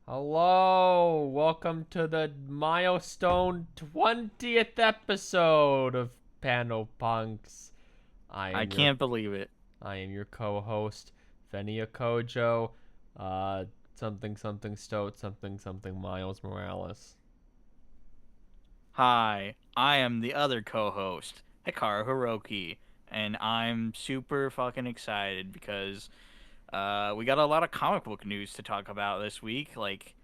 Hello, welcome to the milestone 20th episode of Panel Punks. I I am your can't believe it. I am your co-host, Veni Kojo, something something Stoat, something something Miles Morales. Hi, I am the other co-host, Hikaru, and I'm super fucking excited because we got a lot of comic book news to talk about this week, like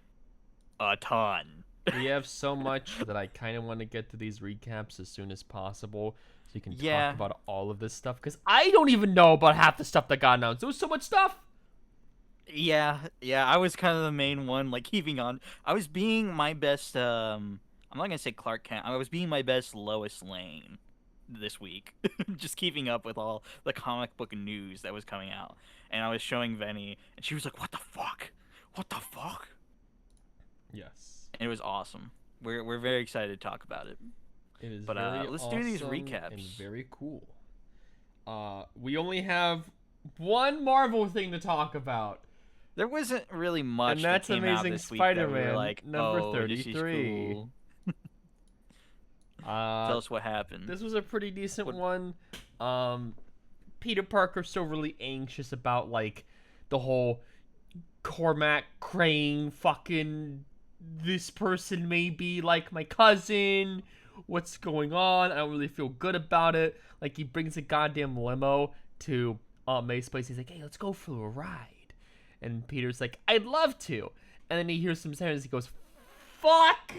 a ton. We have so much that I kind of want to get to these recaps as soon as possible so we can talk Yeah, about all of this stuff because I don't even know about half the stuff that got announced. There was so much stuff. yeah. I was kind of the main one, like keeping on. I was being my best. I'm not gonna say Clark Kent. I was being my best Lois Lane this week, just keeping up with all the comic book news that was coming out. And I was showing Venny, and she was like, "What the fuck? What the fuck?" Yes. And it was awesome. We're very excited to talk about it. It is But very let's do these awesome and recaps. very cool. We only have one Marvel thing to talk about, There wasn't really and much that that's came out Amazing this week that we were Spider-Man like, number "Oh, this is 33. cool." Uh, Tell us what happened. this was a pretty decent What? one. Peter Parker's still really anxious about like the whole Cormac Crane fucking this person may be like my cousin. What's going on? I don't really feel good about it. Like he brings a goddamn limo to Aunt May's place. He's like, "Hey, let's go for a ride." And Peter's like, "I'd love to." And then he hears some sounds. He goes, "Fuck,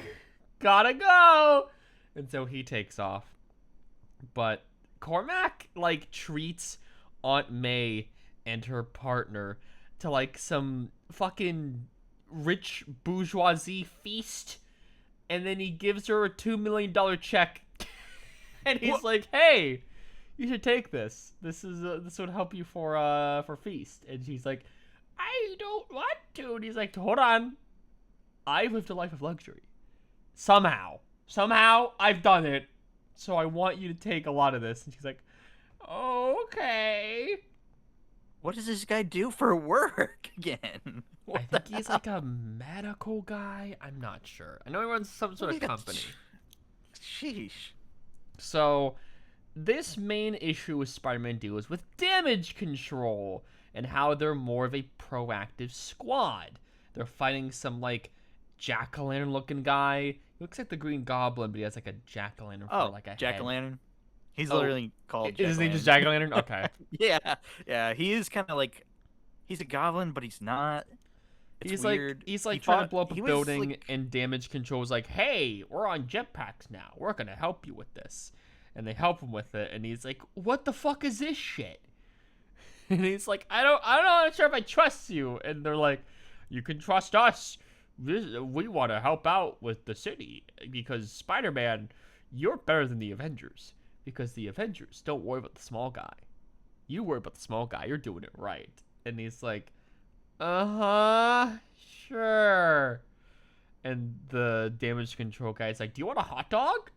gotta go." And so he takes off. But Cormac like treats Aunt May and her partner to like some fucking rich bourgeoisie feast, and then he gives her a $2 million check, and he's What? like, "Hey, you should take this. This would help you for feast." And she's like, "I don't want to." And he's like, "Hold on, I've lived a life of luxury. Somehow, I've done it. So I want you to take a lot of this." And she's like, "Okay." What does this guy do for work again? I What the think he's hell? like a medical guy. I'm not sure. I know he runs some sort What do of you got? company. Sheesh. So, this main issue with Spider-Man deals with damage control and how they're more of a proactive squad. They're fighting some like jack-o'-lantern looking guy. He looks like the Green Goblin, but he has like a jack-o'-lantern for Oh, like a Jack o' head. Lantern. He's Oh, literally called is Jack his o' name just Lantern. jack-o'-lantern? Okay. Yeah. He is kind of like he's a goblin, but he's not. It's He's like weird. he's He like trying to fought. blow up a He was building, like, and damage control's like, "Hey, we're on jetpacks now. We're gonna help you with this." And they help him with it, and he's like, "What the fuck is this shit?" And he's like, I'm not sure if I trust you." And they're like, "You can trust us. We want to help out with the city because Spider-Man, you're better than the Avengers because the Avengers don't worry about the small guy. You worry about the small guy. You're doing it right." And he's like, "Uh-huh, sure." And the damage control guy's like, "Do you want a hot dog?"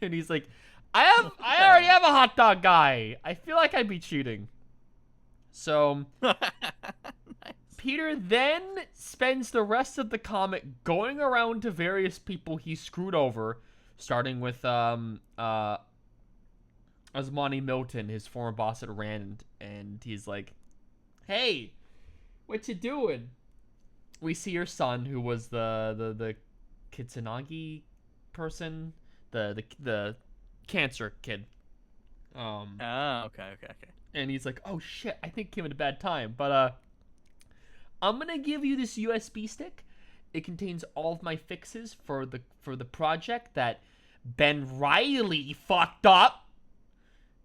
And he's like, I already have a hot dog guy. I feel like I'd be cheating." So Peter then spends the rest of the comic going around to various people he screwed over, starting with Asmani Milton, his former boss at Rand, and he's like, "Hey, what you doing?" We see your son, who was the Kitsunagi person, the cancer kid. Oh, okay. And he's like, "Oh shit, I think came at a bad time, but I'm gonna give you this USB stick. It contains all of my fixes for the project that Ben Riley fucked up.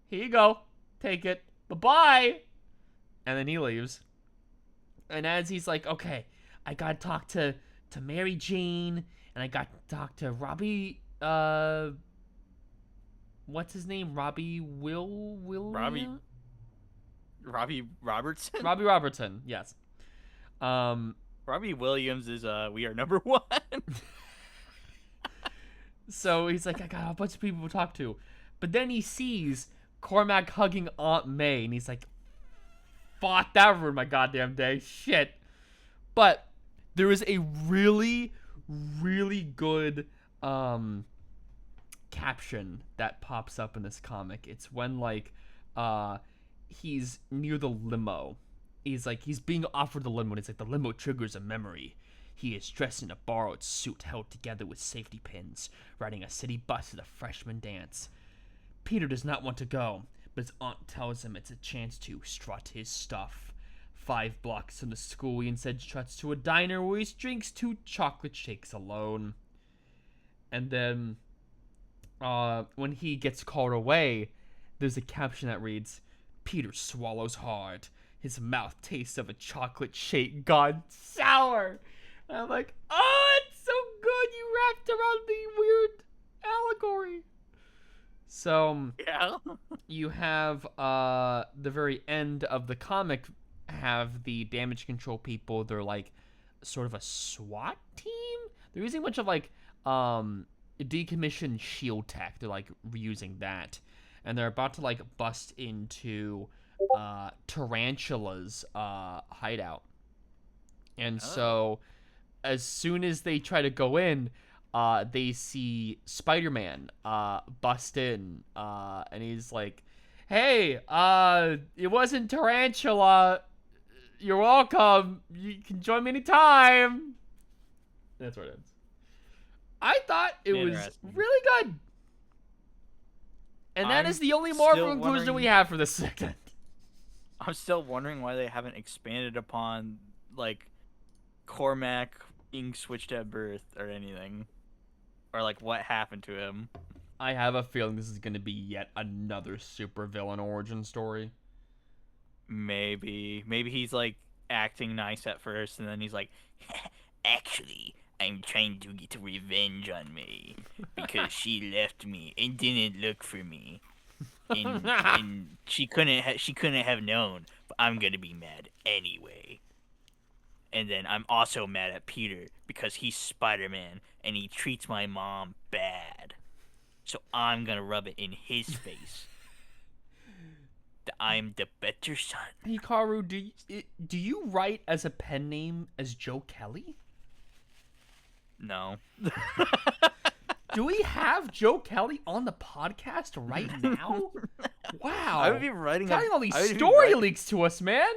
Here you go, take it. Bye bye." And then he leaves. And as he's like, "Okay, I gotta talk to Mary Jane, and I got to talk to Robbie. What's his name? Robbie Robbie William? Robbie Robertson. Robbie Robertson. Yes. Um. Robbie Williams is we are number one. So he's like, "I got a bunch of people to talk to," but then he sees Cormac hugging Aunt May, and he's like, "Fuck, that ruined my goddamn day. Shit." But There is a really, really good caption that pops up in this comic. It's when like he's near the limo. He's being offered the limo, and it's like the limo triggers a memory. He is dressed in a borrowed suit held together with safety pins, riding a city bus at a freshman dance. Peter does not want to go, but his aunt tells him it's a chance to strut his stuff. 5 blocks from the school, he instead struts to a diner where he drinks 2 chocolate shakes alone. And then, when he gets called away, there's a caption that reads, Peter swallows hard. His mouth tastes of a chocolate shake gone sour. And I'm like, oh, it's so good. You wrapped around the weird allegory. So, Yeah. you have the very end of the comic have the damage control people. They're like sort of a SWAT team. They're using a bunch of like decommissioned shield tech. They're like reusing that, and they're about to like bust into Tarantula's hideout. And so as soon as they try to go in, they see Spider-Man bust in, and he's like, hey, it wasn't Tarantula. You're welcome. You can join me anytime. That's where it ends. I thought it was really good. And that is the only Marvel inclusion we have for this segment. I'm still wondering why they haven't expanded upon, like, Cormac being switched at birth or anything. Or, like, what happened to him. I have a feeling this is going to be yet another supervillain origin story. Maybe he's like acting nice at first, and then he's like, actually, I'm trying to get revenge on me because she left me and didn't look for me, and she couldn't have known. But I'm gonna be mad anyway. And then I'm also mad at Peter because he's Spider-Man and he treats my mom bad. So I'm gonna rub it in his face. I'm the better son. Hikaru, do you write as a pen name as Joe Kelly? No. Do we have Joe Kelly on the podcast right now? Wow. I would be writing all these story leaks to us, man.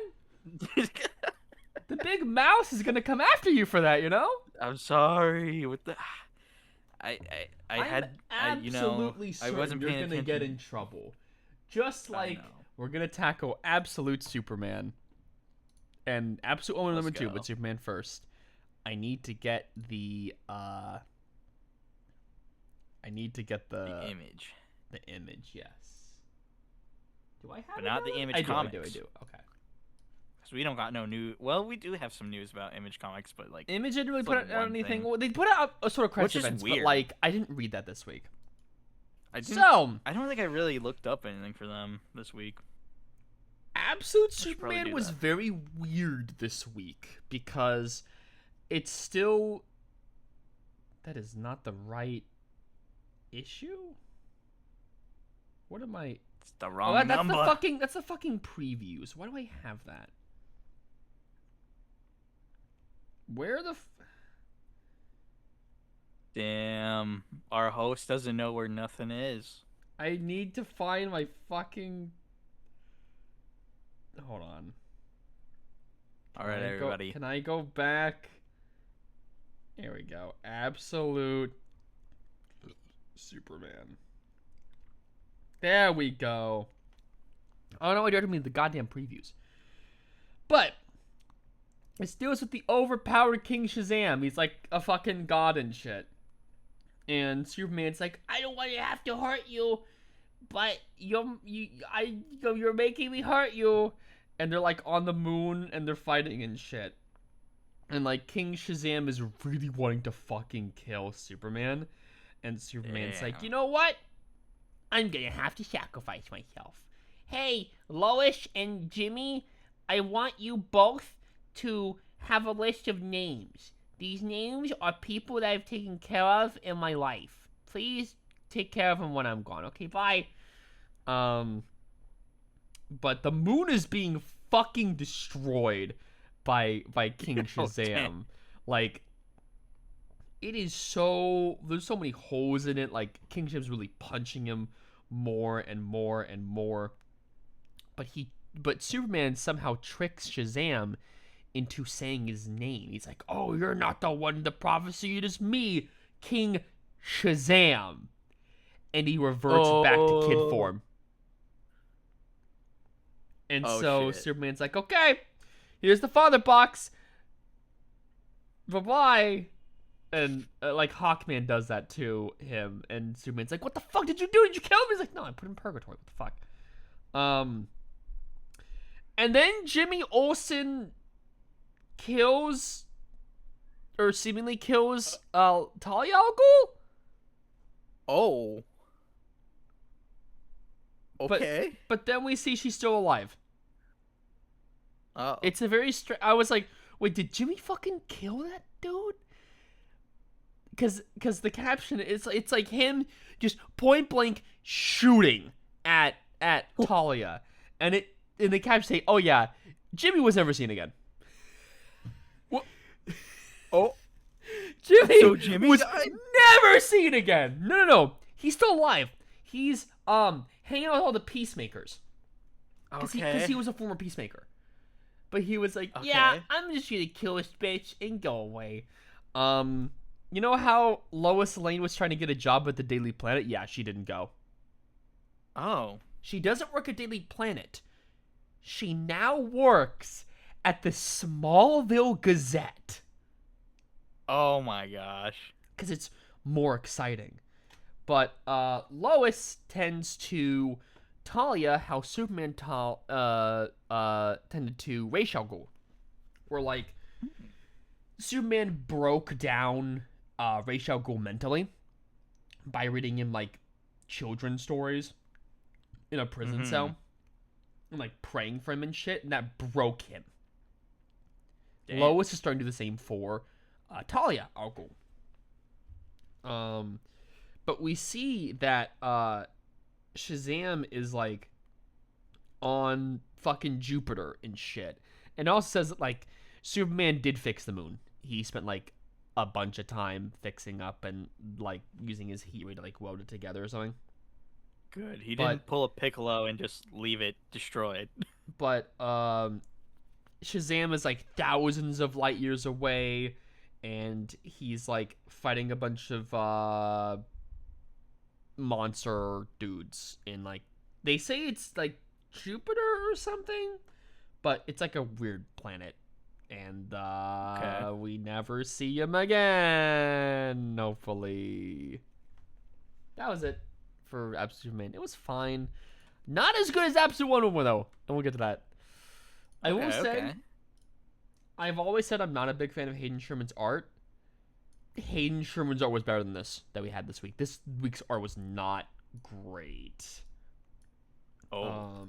The big mouse is gonna come after you for that, you know? I'm sorry. What the? I absolutely certain I wasn't paying you're gonna attention. get in trouble. Just like we're gonna tackle Absolute Superman and Absolute Woman number 2, but Superman first. I need to get the image. The image, yes. Do I have But it not the downloaded? Image comics. I do. Okay. Because we don't got no new. Well, we do have some news about Image Comics, but like Image didn't really it's put like out one anything. thing. Well, they put out a sort of credit Which is events, but weird. like I didn't read that this week. I don't think I really looked up anything for them this week. Absolute should probably Superman do was that. very weird this week because it's still. That is not the right issue. What am I? It's the wrong number. That's the fucking previews. Why do I have that? Where the? Damn, our host doesn't know where nothing is. I need to find my fucking. Hold on. All right, everybody. Can I go back? Here we go. Absolute Superman. There we go. Oh no, I don't mean the goddamn previews. But it deals with the overpowered King Shazam. He's like a fucking god and shit. And Superman's like, I don't want to have to hurt you, but you're making me hurt you. And they're like on the moon and they're fighting and shit. And like King Shazam is really wanting to fucking kill Superman. And Superman's like, you know what? I'm gonna have to sacrifice myself. Hey, Lois and Jimmy, I want you both to have a list of names. These names are people that I've taken care of in my life. Please take care of them when I'm gone. Okay, bye. But the moon is being fucking destroyed by King Shazam. Like, it is so, there's so many holes in it. Like, Kingship's really punching him more and more and more. But Superman somehow tricks Shazam into saying his name. He's like, "Oh, you're not the one in the prophecy. It is me, King Shazam." And he reverts back to kid Oh. form. And Oh so shit. Superman's like, "Okay, here's the father box. Bye bye." And like Hawkman does that to him, and Superman's like, "What the fuck did you do? Did you kill him?" He's like, "No, I put him in purgatory. What the fuck?" And then Jimmy Olsen kills, or seemingly kills, Talia al Ghul. Oh. But Okay. but then we see she's still alive. Oh. It's a very I was like, wait, did Jimmy fucking kill that dude? Because the caption is, it's like him just point blank shooting at Talia, and it in the caption say, "Oh yeah, Jimmy was never seen again." What? Oh. Jimmy, So Jimmy was died? never seen again. No. He's still alive. He's hanging out with all the peacemakers. Because Okay. he was a former peacemaker. But he was like, "Yeah, Okay. I'm just gonna kill this bitch and go away." You know how Lois Lane was trying to get a job at the Daily Planet? Yeah, she didn't go. Oh. She doesn't work at Daily Planet. She now works at the Smallville Gazette. Oh my gosh. Because it's more exciting. But Lois tends to Talia how Superman tended to Ra's al Ghul. Where, like, Superman broke down Ra's al Ghul mentally by reading him, like, children's stories in a prison cell. And, like, praying for him and shit. And that broke him. Damn. Lois is starting to do the same for Talia al Ghul. But we see that Shazam is like on fucking Jupiter and shit. And it also says that like Superman did fix the moon. He spent like a bunch of time fixing up and like using his heat ray to like weld it together or something. Good. He But- didn't pull a Piccolo and just leave it destroyed. But Shazam is like thousands of light years away, and he's like fighting a bunch of monster dudes in like, they say it's like Jupiter or something, but it's like a weird planet, and Okay. we never see him again, hopefully. That was it for Absolute Superman. It was fine, not as good as Absolute Wonder Woman though, and we'll get to that. I will say, I've always said I'm not a big fan of Hayden Sherman's art. Hayden Sherman's art was better than this that we had this week. This week's art was not great. Oh.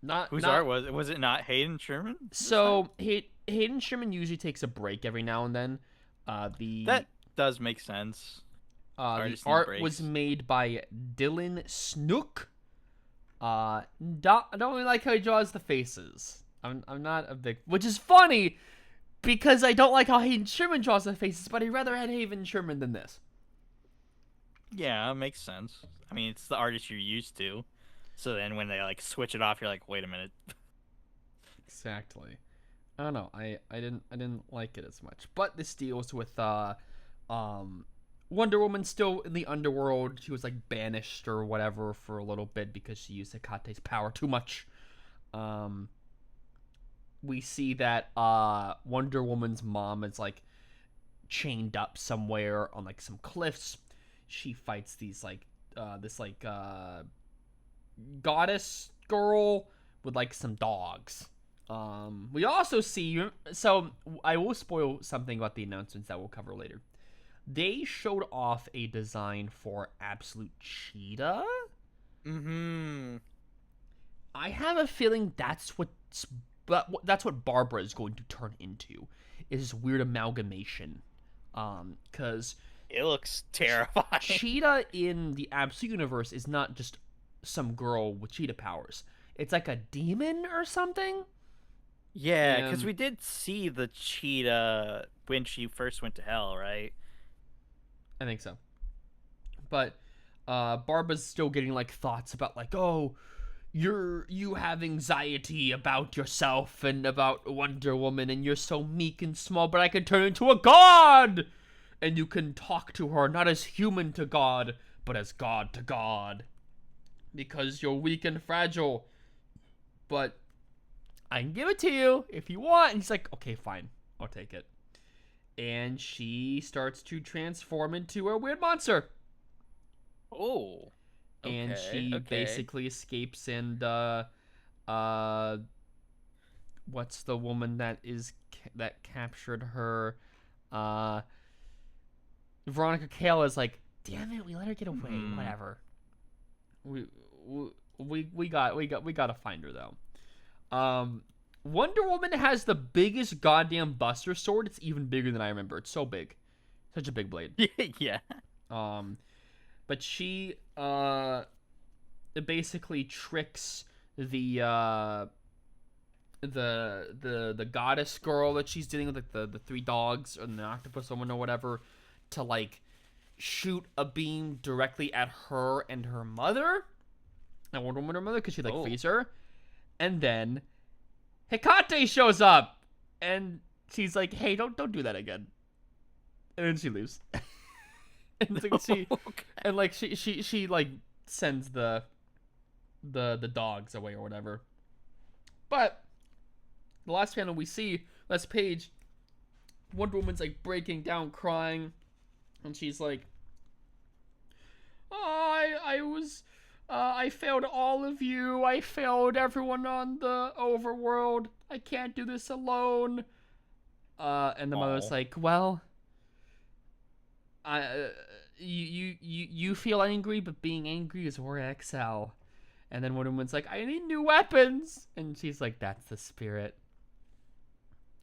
Not Whose not, art was it? Not Hayden Sherman? So Hayden Sherman usually takes a break every now and then. That does make sense. The Artists need art breaks. was made by Dylan Snook. I don't really like how he draws the faces. I'm not a big, which is funny because I don't like how Hayden Sherman draws the faces, but I'd rather had Hayden Sherman than this. Yeah, it makes sense. I mean, it's the artist you're used to. So then when they like switch it off, you're like, wait a minute. Exactly. I don't know. I didn't like it as much. But this deals with Wonder Woman still in the underworld. She was like banished or whatever for a little bit because she used Hekate's power too much. We see that Wonder Woman's mom is like chained up somewhere on like some cliffs. She fights these like this like goddess girl with like some dogs. We also see, so I will spoil something about the announcements that we'll cover later. They showed off a design for Absolute Cheetah. Mm-hmm. I have a feeling that's what Barbara is going to turn into, is this weird amalgamation. Because It looks terrifying. Cheetah in the Absolute Universe is not just some girl with cheetah powers. It's like a demon or something. Yeah, because we did see the cheetah when she first went to hell, right? I think so. But Barbara's still getting like thoughts about like, oh, you have anxiety about yourself and about Wonder Woman, and you're so meek and small, but I can turn into a god, and you can talk to her not as human to God, but as God to God, because you're weak and fragile. But I can give it to you if you want. And he's like, okay, fine, I'll take it. And she starts to transform into a weird monster. Oh, And okay, she okay. basically escapes, and what's the woman that captured her? Uh, Veronica Cale is like, damn it, we let her get away. Hmm. Whatever. We we gotta find her though. Wonder Woman has the biggest goddamn Buster Sword. It's even bigger than I remember. It's so big, such a big blade. Yeah. Um, but she basically tricks the the goddess girl that she's dealing with, like the three dogs and the octopus woman or whatever, to like shoot a beam directly at her and her mother, and Wonder Woman and her mother, because she like Oh. frees her, and then Hecate shows up, and she's like, "Hey, don't do that again," and then she leaves. And like Okay. she like sends the dogs away or whatever. But the last panel we see, last page, Wonder Woman's like breaking down, crying, and she's like, "Oh, I was, I failed all of you. I failed everyone on the overworld. I can't do this alone." And the mother's Oh. like, "Well, I, you feel angry, but being angry is where I excel." And then Wonder Woman's like, "I need new weapons," and she's like, "That's the spirit."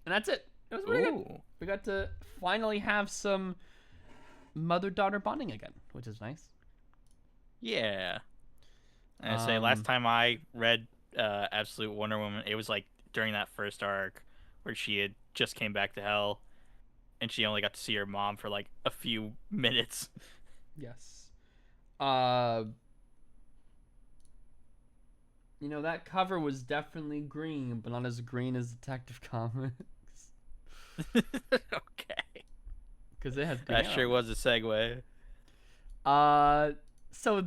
And that's it. It was pretty good. Ooh. We got to finally have some mother-daughter bonding again, which is nice. Yeah. And I say last Um, time I read Absolute Wonder Woman, it was like during that first arc where she had just came back to hell and she only got to see her mom for like a few minutes. yes. You know, that cover was definitely green, but not as green as Detective Comics, Okay. because it has green That hair sure on it. was a segue. So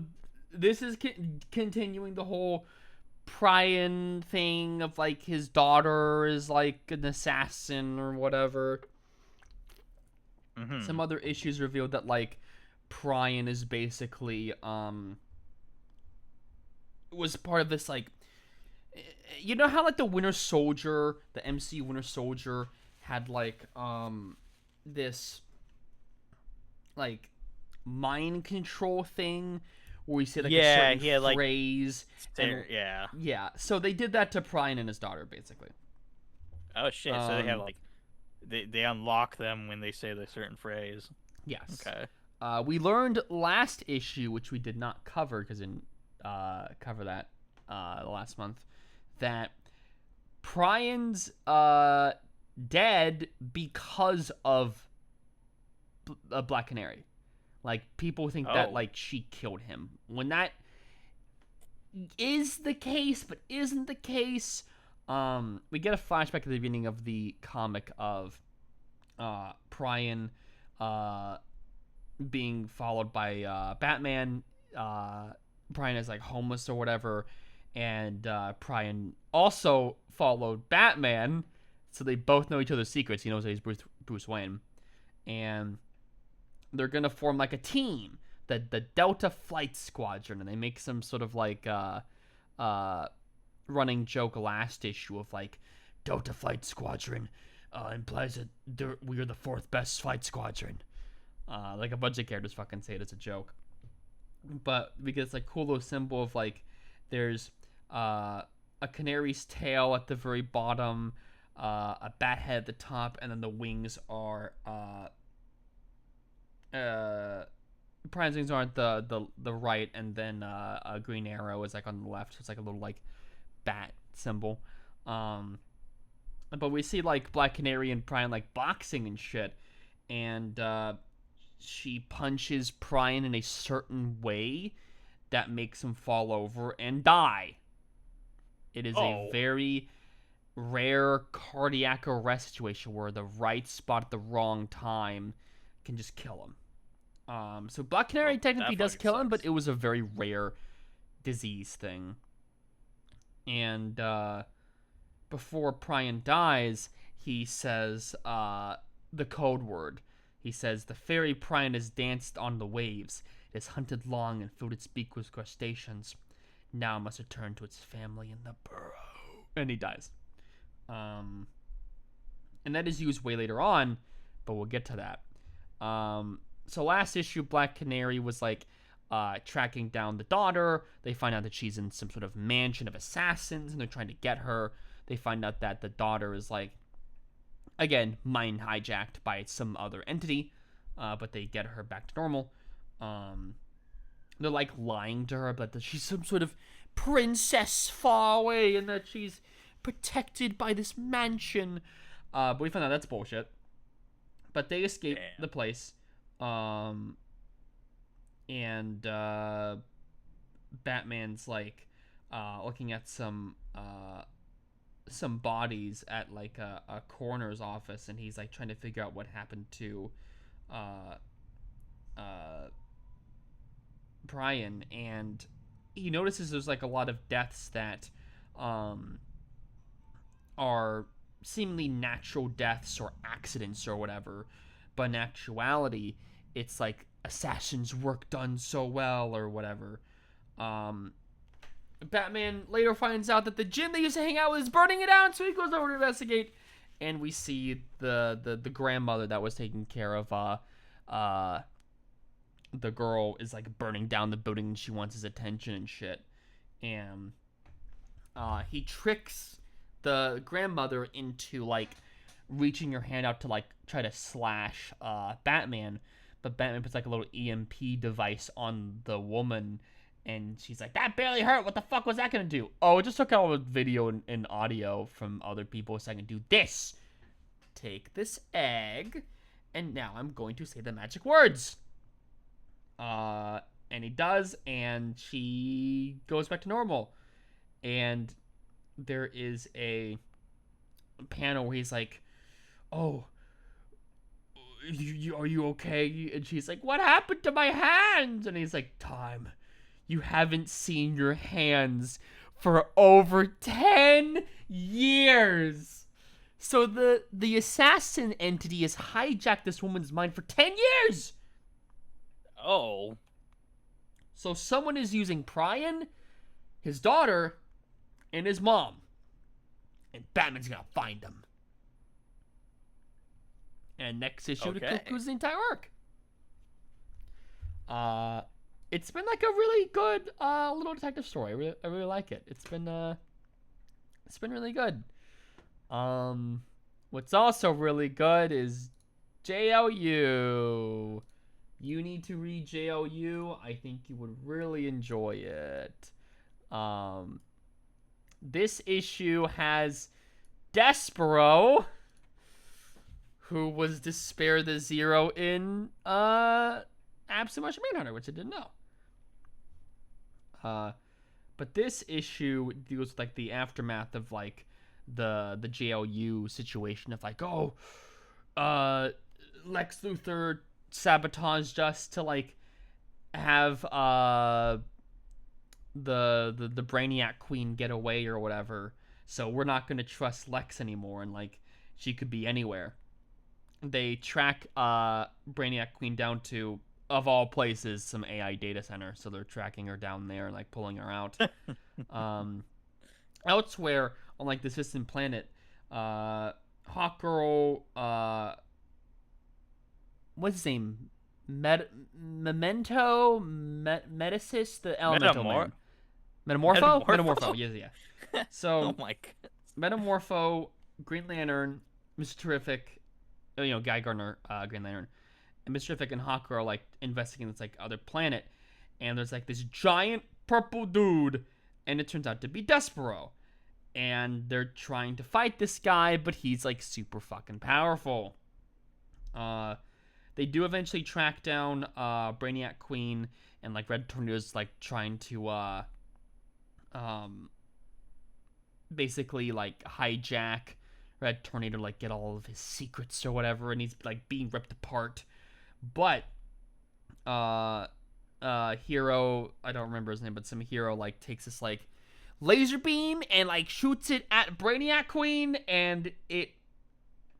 this is continuing the whole Prion thing of like his daughter is like an assassin or whatever. Some Mhm. other issues revealed that like Prion is basically was part of this like, you know how like the Winter Soldier, the MCU Winter Soldier had like this like mind control thing where we say like a Yeah, certain he had like phrase, and yeah. yeah, so they did that to Prion and his daughter basically. Oh shit, so they have Um like they unlock them when they say the certain phrase. yes. Okay. We learned last issue, which we did not cover because didn't cover that last month, that Priam's dead because of Black Canary. Like people think that Oh. like she killed him. When that is the case, but isn't the case. We get a flashback at the beginning of the comic of Priam being followed by Batman. Priam is like homeless or whatever, and Priam also followed Batman, so they both know each other's secrets. He knows that he's Bruce Wayne, and they're gonna form like a team, the Delta Flight Squadron, and they make some sort of like uh running joke last issue of like Delta Flight Squadron implies that we are the fourth best flight squadron. Like a bunch of characters fucking say it as a joke, but because it's like cool little symbol of like there's a canary's tail at the very bottom, a bat head at the top, and then the wings are Prime's wings are at the right, and then a green arrow is like on the left. So it's like a little like bat symbol. Um, But we see like Black Canary and Brian like boxing and shit, and she punches Brian in a certain way that makes him fall over and die. It is a Oh. very rare cardiac arrest situation where the right spot at the wrong time can just kill him. So Black Canary Well, technically that does fucking kill him, but sucks. it was a very rare disease thing. And before Prion dies, he says the code word. He says, "The fairy Prion has danced on the waves. It has hunted long and filled its beak with crustaceans. Now it must return to its family in the burrow." And he dies. And that is used way later on, but we'll get to that. So last issue, Black Canary was like tracking down the daughter. They find out that she's in some sort of mansion of assassins, and they're trying to get her. They find out that the daughter is like, again, mind hijacked by some other entity, but they get her back to normal. They're like lying to her, but that she's some sort of princess far away, and that she's protected by this mansion. But we find out that's bullshit. But they escape Damn. the place. And Batman's like looking at some bodies at like a coroner's office, and he's like trying to figure out what happened to uh, uh, Brian, and he notices there's like a lot of deaths that are seemingly natural deaths or accidents or whatever, but in actuality, it's like assassin's work done so well or whatever. Batman later finds out that the gym they used to hang out with is burning it down, so he goes over to investigate, and we see the grandmother that was taking care of the girl is like burning down the building, and she wants his attention and shit. And he tricks the grandmother into like reaching her hand out to like try to slash Batman, but Batman puts like a little EMP device on the woman, and she's like, "That barely hurt. What the fuck was that gonna do?" Oh, it just took out a video and audio from other people so I can do this. Take this egg, and now I'm going to say the magic words. And he does, and she goes back to normal. And there is a panel where he's like, "Oh, are you okay?" And she's like, "What happened to my hands?" And he's like, "Time. You haven't seen your hands for over 10 years." So the assassin entity has hijacked this woman's mind for 10 years. Oh. So someone is using Prion, his daughter, and his mom. And Batman's gonna find them. And next issue Okay. concludes the entire arc. It's been like a really good little detective story. I really like it. It's been really good. What's also really good is JLU. You need to read JLU. I think you would really enjoy it. This issue has Despero, who was Despair the Zero in Absolute Martian Manhunter, which I didn't know. But this issue deals with like the aftermath of like the JLU situation of like, oh, Lex Luthor sabotaged us to like have the Brainiac Queen get away or whatever. So we're not gonna trust Lex anymore, and like she could be anywhere. They track Brainiac Queen down to, of all places, some AI data center. So they're tracking her down there and like pulling her out. Elsewhere on like the distant planet, Hawkgirl, what's his name? Memento, Medicis, the Elemental Man. Metamorpho. Yeah. So, Oh my god. Metamorpho, Green Lantern, Mr. Terrific, Guy Gardner, Green Lantern, and Mr. Terrific and Hawkgirl are like investigating this like other planet, and there's like this giant purple dude, and it turns out to be Despero, and they're trying to fight this guy, but he's like super fucking powerful. They do eventually track down Brainiac Queen, and like Red Tornado's like trying to basically like hijack Red Tornado, like get all of his secrets or whatever, and he's like being ripped apart. But hero, I don't remember his name, but some hero like takes this like laser beam and like shoots it at Brainiac Queen, and it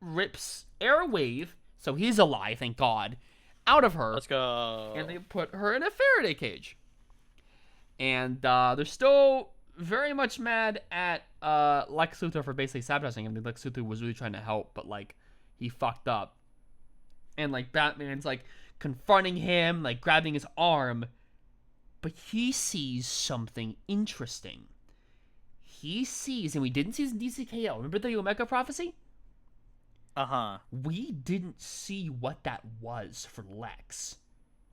rips Airwave, so he's alive, thank God, out of her. Let's go. And they put her in a Faraday cage. And they're still very much mad at Lex Luthor for basically sabotaging him. Lex Luthor was really trying to help, but like he fucked up. And like Batman's like confronting him, like grabbing his arm, but he sees something interesting. He sees, and we didn't see this in DCKL. Remember the Omega Prophecy? We didn't see what that was for Lex.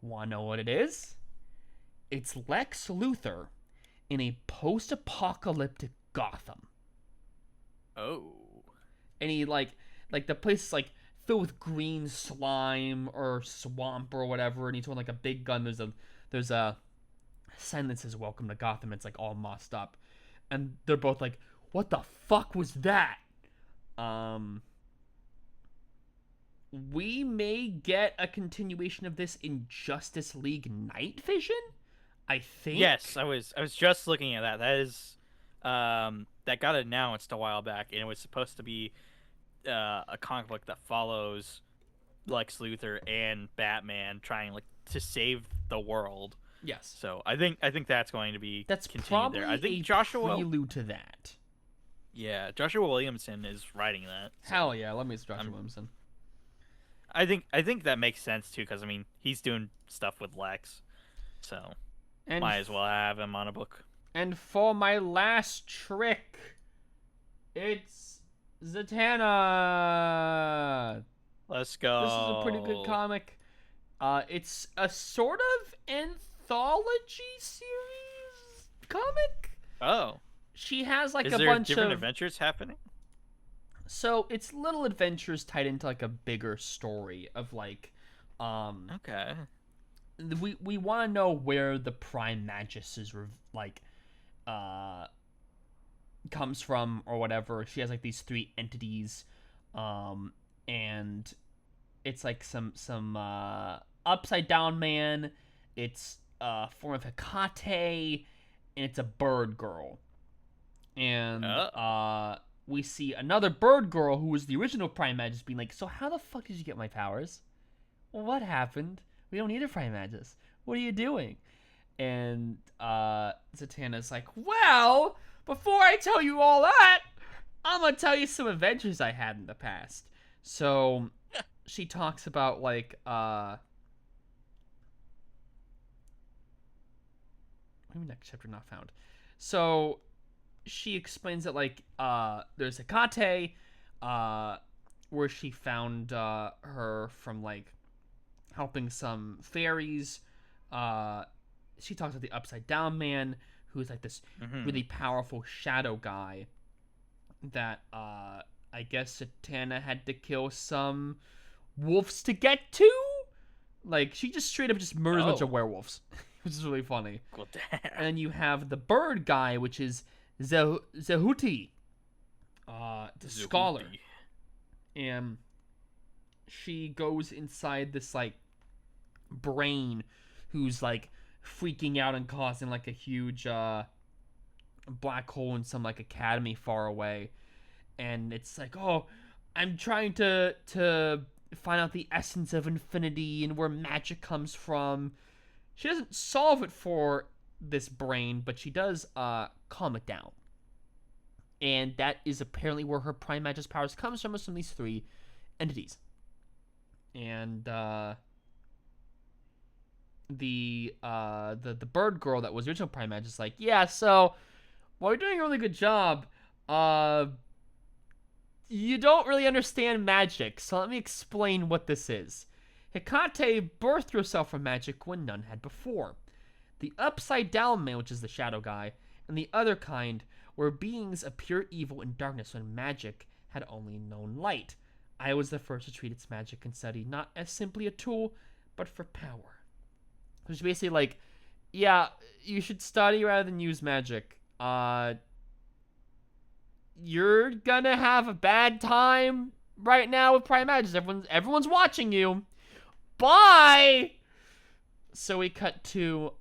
Wanna know what it is? It's Lex Luthor in a post-apocalyptic Gotham. Oh. And he like the place is like filled with green slime or swamp or whatever, and he's holding like a big gun. There's a sign that says "Welcome to Gotham." It's like all mossed up, and they're both like, "What the fuck was that?" We may get a continuation of this in Justice League Night Vision, I think. Yes, I was just looking at that. That is that got announced a while back, and it was supposed to be a comic book that follows Lex Luthor and Batman trying like to save the world. Yes. So I think that's going to be That's continued probably there. I think a Joshua prelude to that. Yeah, Joshua Williamson is writing that. So. Hell yeah, let me see Joshua Williamson. I think that makes sense too, because I mean he's doing stuff with Lex, so And might as well have him on a book. And for my last trick, it's Zatanna. Let's go. This is a pretty good comic. It's a sort of anthology series comic. Oh. She has like is a there bunch different of adventures happening? So it's little adventures tied into like a bigger story of like Okay. We want to know where the Prime Magus is like comes from or whatever. She has like these three entities, and it's like some upside down man. It's a form of Hecate, and it's a bird girl. And we see another bird girl who was the original Prime Magus being like, "So how the fuck did you get my powers? Well, what happened? We don't need a Prime Magus. What are you doing?" And Zatanna's like, "Well, before I tell you all that, I'm gonna tell you some adventures I had in the past." So she talks about like maybe next chapter not found. So she explains that like there's Hecate, where she found her from like helping some fairies. She talks about the Upside Down Man, who's like this really powerful shadow guy that I guess Zatanna had to kill some wolves to get to. Like she just straight up just murders a bunch of werewolves, which is really funny. Well, damn. And you have the bird guy, which is Zehuti, the scholar, and she goes inside this like brain who's like freaking out and causing like a huge black hole in some like academy far away. And it's like, "Oh, I'm trying to find out the essence of infinity and where magic comes from." She doesn't solve it for this brain, but she does calm it down. And that is apparently where her Prime Magus powers comes from these three entities. And the bird girl that was the original Prime Magus is like, "Yeah, so while you're doing a really good job, you don't really understand magic, so let me explain what this is. Hecate birthed herself from magic when none had before. The Upside Down Man, which is the shadow guy, and the other kind were beings of pure evil and darkness when magic had only known light. I was the first to treat its magic and study not as simply a tool, but for power. Which is basically like, yeah, you should study rather than use magic. You're gonna have a bad time right now with Prime Magus. Everyone's watching you. Bye. So we cut to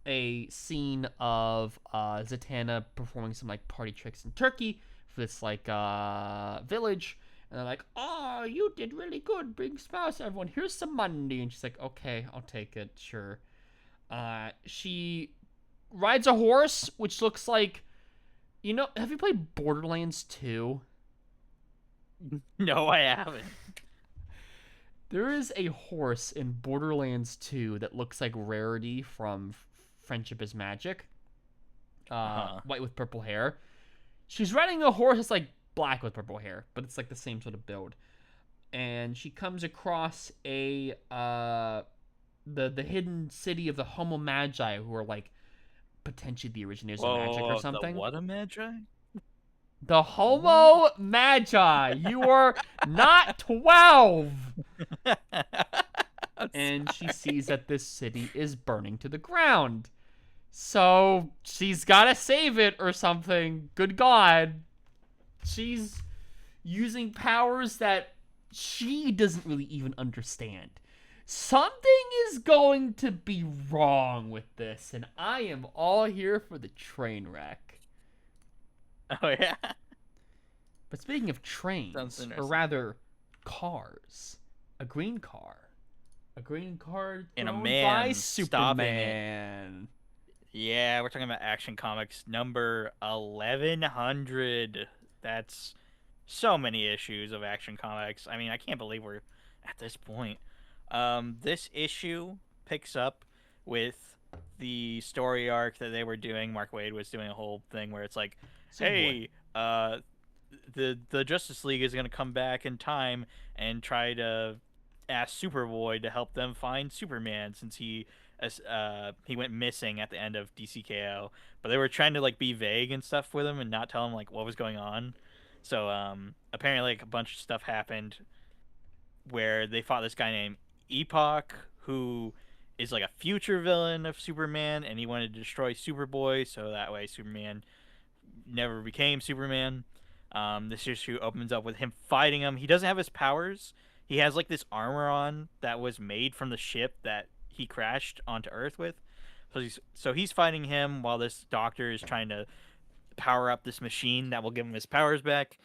a scene of Zatanna performing some like party tricks in Turkey for this like village, and they're like, "Oh, you did really good. Bring smiles to everyone. Here's some money." And she's like, "Okay, I'll take it. Sure." She rides a horse, which looks like, have you played Borderlands 2? No, I haven't. There is a horse in Borderlands 2 that looks like Rarity from Friendship is Magic. White with purple hair. She's riding a horse that's like black with purple hair, but it's like the same sort of build. And she comes across the hidden city of the Homo Magi, who are like potentially the originators of magic or something. The what a magi? The Homo Magi. You are not 12. And she sees that this city is burning to the ground. So she's gotta save it or something. Good God. She's using powers that she doesn't really even understand. Something is going to be wrong with this, and I am all here for the train wreck. Oh, yeah? But speaking of trains, or rather cars, a green car and a thrown man by stopping it. Superman. Yeah, we're talking about Action Comics number 1100. That's so many issues of Action Comics. I mean, I can't believe we're at this point. This issue picks up with the story arc that they were doing. Mark Waid was doing a whole thing where it's like, hey, the Justice League is going to come back in time and try to ask Superboy to help them find Superman, since he went missing at the end of DCKO. But they were trying to like be vague and stuff with him and not tell him like what was going on. So apparently like a bunch of stuff happened where they fought this guy named Epoch, who is like a future villain of Superman, and he wanted to destroy Superboy so that way Superman never became Superman. This issue opens up with him fighting him. He doesn't have his powers. He has like this armor on that was made from the ship that he crashed onto Earth with. So he's fighting him while this doctor is trying to power up this machine that will give him his powers back.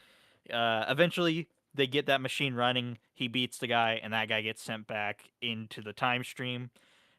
Eventually, they get that machine running. He beats the guy, and that guy gets sent back into the time stream.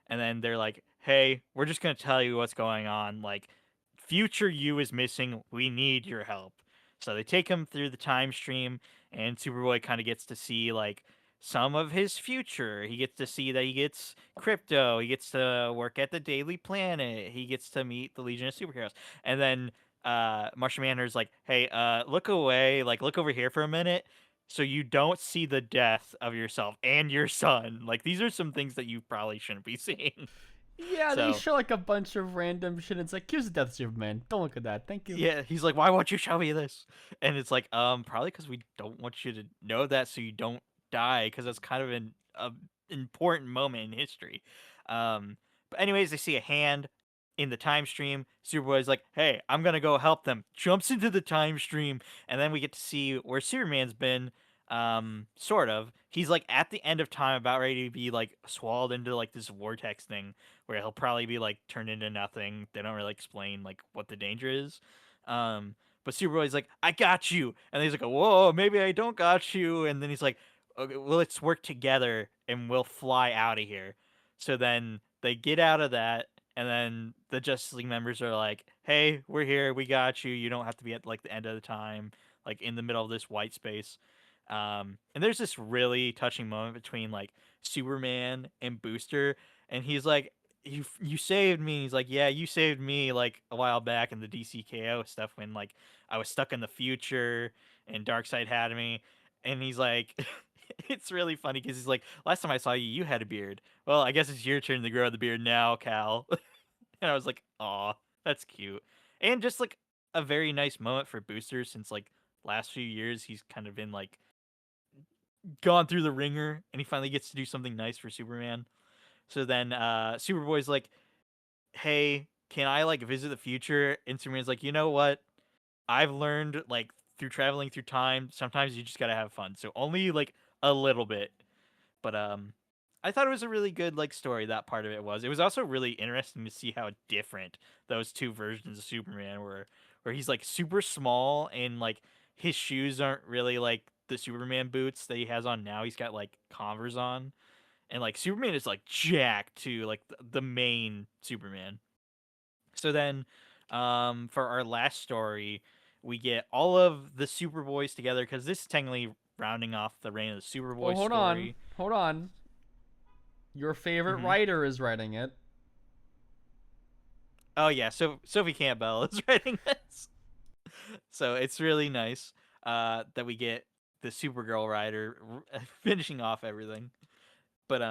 And then they're like, "Hey, we're just gonna tell you what's going on. Like, future you is missing. We need your help." So they take him through the time stream, and Superboy kind of gets to see like some of his future. He gets to see that he gets crypto. He gets to work at the Daily Planet. He gets to meet the Legion of Superheroes. And then Martian Manhunter's like, "Hey, look away. Like, look over here for a minute." So you don't see the death of yourself and your son. Like, these are some things that you probably shouldn't be seeing. Yeah, they show like a bunch of random shit. It's like, here's the death of Superman. Don't look at that. Thank you. Yeah, he's like, "Why won't you show me this?" And it's like, probably because we don't want you to know that so you don't die, because that's kind of an important moment in history. But anyways, they see a hand in the time stream. Superboy's like, "Hey, I'm gonna go help them." Jumps into the time stream, and then we get to see where Superman's been. Sort of. He's like at the end of time, about ready to be like swallowed into like this vortex thing, where he'll probably be like turned into nothing. They don't really explain like what the danger is. But Superboy's like, "I got you," and he's like, "Whoa, maybe I don't got you." And then he's like, "Okay, well, let's work together and we'll fly out of here." So then they get out of that, and then the Justice League members are like, "Hey, we're here. We got you. You don't have to be at like the end of the time, like in the middle of this white space." And there's this really touching moment between like Superman and Booster, and he's like, "You saved me." He's like, "Yeah, you saved me like a while back in the DCKO stuff when like I was stuck in the future and Darkseid had me." And he's like, it's really funny because he's like, "Last time I saw you, you had a beard. Well, I guess it's your turn to grow the beard now, Cal." And I was like, "Aw, that's cute." And just like a very nice moment for Booster since like last few years he's kind of been like gone through the ringer and he finally gets to do something nice for Superman. So then Superboy's like, "Hey, can I like visit the future?" And Superman's like, "You know what? I've learned like through traveling through time, sometimes you just got to have fun. So only like a little bit." But I thought it was a really good like story. That part of it was. It was also really interesting to see how different those two versions of Superman were. Where he's like super small and like his shoes aren't really like the Superman boots that he has on now. He's got like Converse on, and like Superman is like jacked too, like the main Superman. So then, for our last story, we get all of the Superboys together because this is technically rounding off the reign of the Oh, Superboy hold on. story. Hold on. Your favorite hmm writer is writing it. Oh yeah, so Sophie Campbell is writing this, so it's really nice that we get the Supergirl writer finishing off everything. But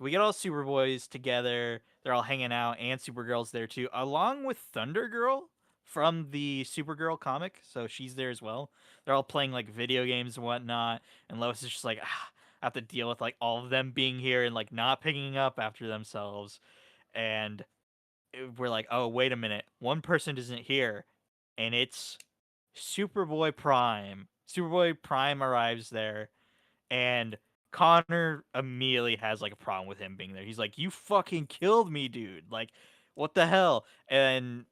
we get all Superboys together. They're all hanging out, and Supergirl's there too, along with Thunder Girl from the Supergirl comic. So she's there as well. They're all playing like video games and whatnot. And Lois is just like, I have to deal with like all of them being here and like not picking up after themselves. And we're like, oh wait a minute, one person isn't here, and it's Superboy Prime. Superboy Prime arrives there and Connor immediately has like a problem with him being there. He's like, "You fucking killed me, dude! Like, what the hell?" And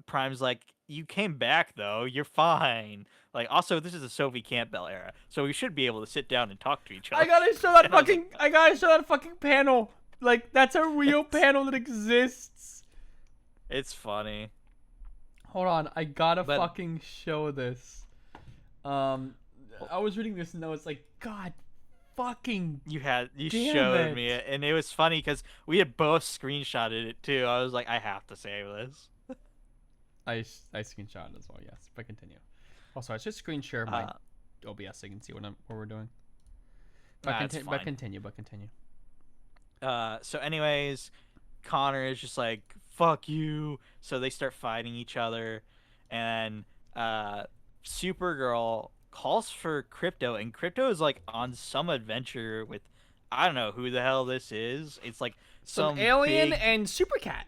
Prime's like, "You came back though. You're fine." Like, also, this is the Sophie Campbell era, so we should be able to sit down and talk to each other. And I was like, I gotta show that fucking panel. Like, that's a real it's, panel that exists. it's funny. Hold on, I gotta But fucking show this. Um, I was reading this and I was like, God fucking you damn showed it. me it, and it was funny because we had both screenshotted it too. I was like, I have to save this. I screenshot it as well, yes. But continue. Also, I should screen share my OBS so you can see what we're doing. It's fine. But continue. So anyways, Connor is just like, fuck you. So they start fighting each other, and Supergirl calls for Crypto, and Crypto is like on some adventure with, I don't know who the hell this is. It's like Some some alien big, and super cat.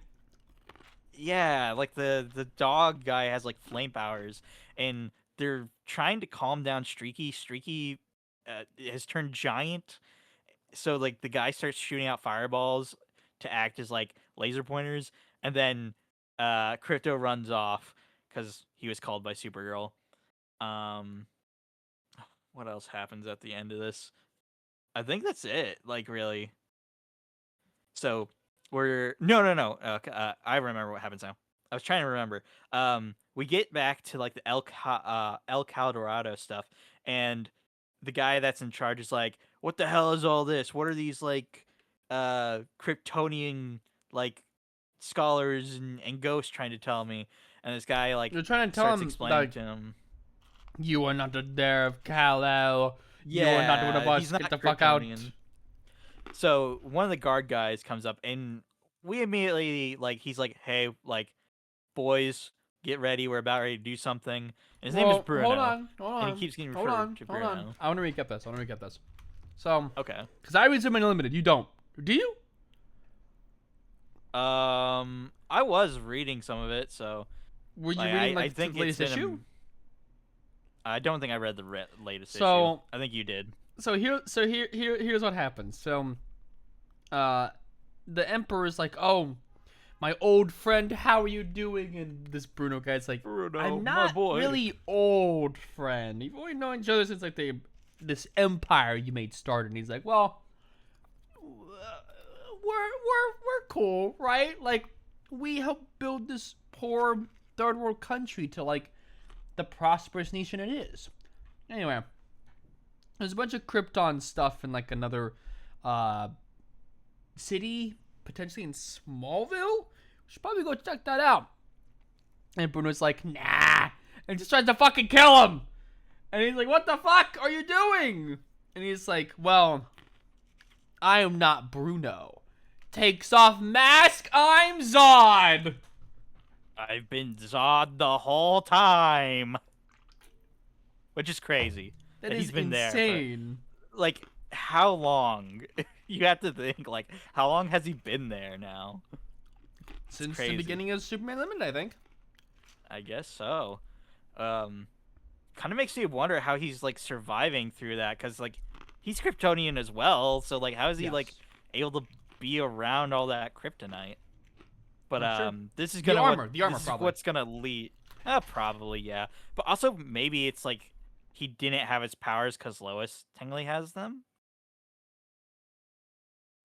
yeah, like the dog guy has like flame powers, and they're trying to calm down Streaky. Streaky has turned giant, so like the guy starts shooting out fireballs to act as like laser pointers, and then Crypto runs off because he was called by Supergirl. Um, what else happens at the end of this? I think that's it. Like really. So we're no. I remember what happens now. I was trying to remember. We get back to like the El Caldorado stuff, and the guy that's in charge is like, "What the hell is all this? What are these like Kryptonian like scholars and ghosts trying to tell me?" And this guy like You're trying to tell starts him explaining that to him. you are not the dare of Kal-El. You are not one of Yeah, us. he's not Get the fuck out. Kryptonian. So one of the guard guys comes up, and we immediately like he's like, "Hey, like, boys, get ready. We're about ready to do something." And his name is Well, Bruno, hold and he on, keeps getting hold referred on, to hold Bruno. on. I want to recap this. So, Okay. because I read Superman Unlimited, you don't. Do you? I was reading some of it, so Were you like, reading I like think the latest it's been issue? I don't think I read the latest issue. So, I think you did. here's what happens. So, the Emperor's like, "Oh, my old friend, how are you doing?" And this Bruno guy's like, Bruno, "I'm my not boy." really old, friend. You've only known each other since like this empire you made started." And he's like, "Well, we're cool, right? Like, we helped build this poor third world country to like the prosperous nation it is." Anyway, there's a bunch of Krypton stuff in like another city, potentially in Smallville. We should probably go check that out. And Bruno's like, "Nah," and just tries to fucking kill him. And he's like, "What the fuck are you doing?" And he's like, "Well, I am not Bruno." Takes off mask, I'm Zod. I've been Zod the whole time, which is crazy That that is he's been there for insane. like how long? You have to think like how long has he been there now? It's Since the crazy. beginning of Superman Limited, I think. I guess so. Um, Kind of makes me wonder how he's like surviving through that because like he's Kryptonian as well. So like how is he like Yes. able to be around all that kryptonite? But Not sure. this is The gonna what armor. The armor, this is probably. what's gonna lead. Probably yeah. But also maybe it's like he didn't have his powers because Lois technically has them.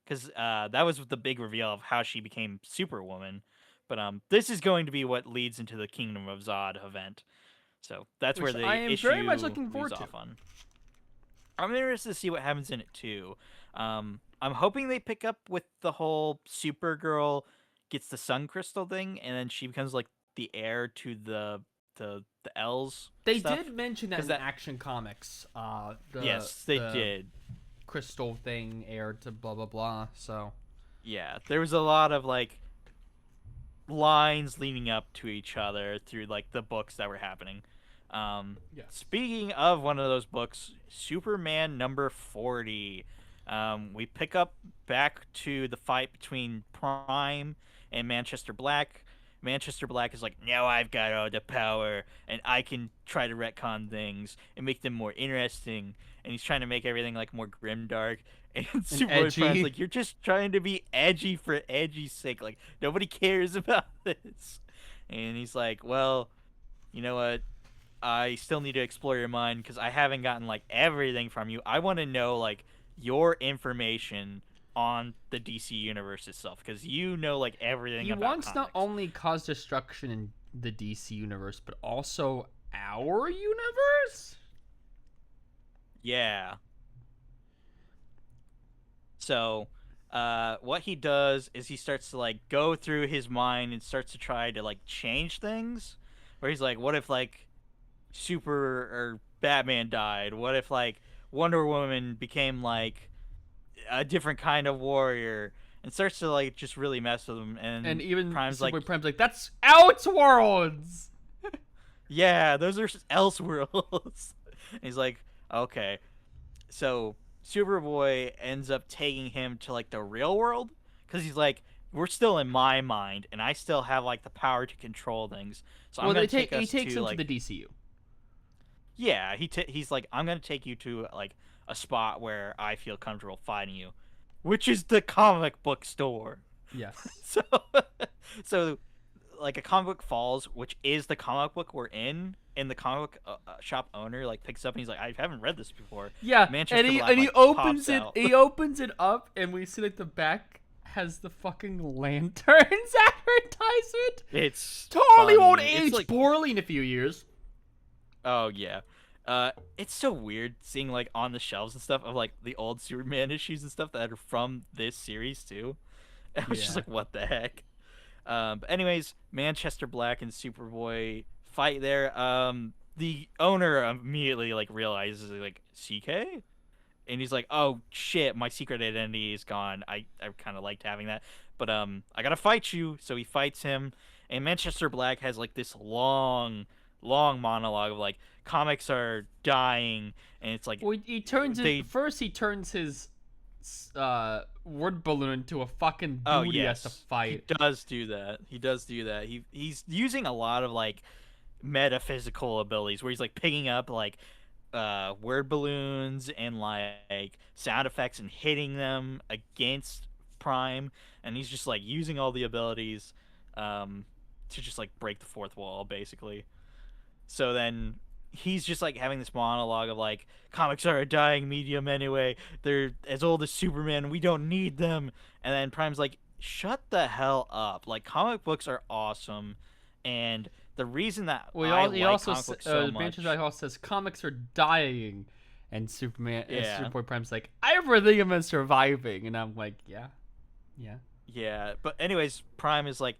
Because that was the big reveal of how she became Superwoman. But this is going to be what leads into the Kingdom of Zod event. So that's where Which I the am very much issue looking leaves forward to. off on. I'm interested to see what happens in it too. I'm hoping they pick up with the whole Supergirl gets the sun crystal thing, and then she becomes like the heir to the L's They stuff. did mention that Because in that Action Comics. yes, they The did. crystal thing aired to blah blah blah. So Yeah, there was a lot of like lines leading up to each other through like the books that were happening. yes. Speaking of one of those books, Superman number 40. We pick up back to the fight between Prime and Manchester Black. Manchester Black is like, now I've got all the power, and I can try to retcon things and make them more interesting. And he's trying to make everything like more grimdark. And And Superboy Prime's edgy. like, you're just trying to be edgy for edgy's sake. Like nobody cares about this. And he's like, well, you know what? I still need to explore your mind because I haven't gotten like everything from you. I want to know like your information on the DC universe itself because you know like everything He about wants not comics. only cause destruction in the DC universe, but also our universe. Yeah. So, what he does is he starts to like go through his mind and starts to try to like change things. Where he's like, what if like Super or Batman died? What if like Wonder Woman became like a different kind of warrior and starts to like just really mess with him And and even Prime's like, Superboy Prime's like, that's Outworlds! yeah, those are Elseworlds. And he's like, okay. So Superboy ends up taking him to like the real world because he's like, we're still in my mind and I still have like the power to control things. So I'm Well, gonna take he us takes to him to like, the DCU. yeah, he's like, I'm gonna take you to like a spot where I feel comfortable fighting you, which is the comic book store. Yes. So, so like a comic book falls, which is the comic book we're in, and the comic book shop owner like picks up and he's like, I haven't read this before. Yeah, Manchester Black and he like opens pops it. out. He opens it up, and we see like the back has the fucking lanterns advertisement. It's Totally funny. won't It's age like, poorly in a few years. oh yeah, it's so weird seeing like on the shelves and stuff of like the old Superman issues and stuff that are from this series too. I was just Yeah. like, what the heck? But anyways, Manchester Black and Superboy fight there. The owner immediately like realizes like CK, and he's like, "Oh shit, my secret identity is gone. I kind of liked having that, but I gotta fight you." So he fights him, and Manchester Black has like this long monologue of like comics are dying, and it's like Well, he turns it they. first. He turns his word balloon into a fucking Oh dude he has to yes, he fight. does do that. He does do that. He's using a lot of like metaphysical abilities where he's like picking up like word balloons and like sound effects and hitting them against Prime, and he's just like using all the abilities to just like break the fourth wall basically. So then he's just like having this monologue of like comics are a dying medium anyway. They're as old as Superman. We don't need them. And then Prime's like, shut the hell up. Like comic books are awesome, and the reason that Well, I he like also comic books so Banshee much, also says comics are dying, and yeah, Superboy Prime's like, everything am surviving, and I'm like, yeah, yeah. yeah. But anyways, Prime is like,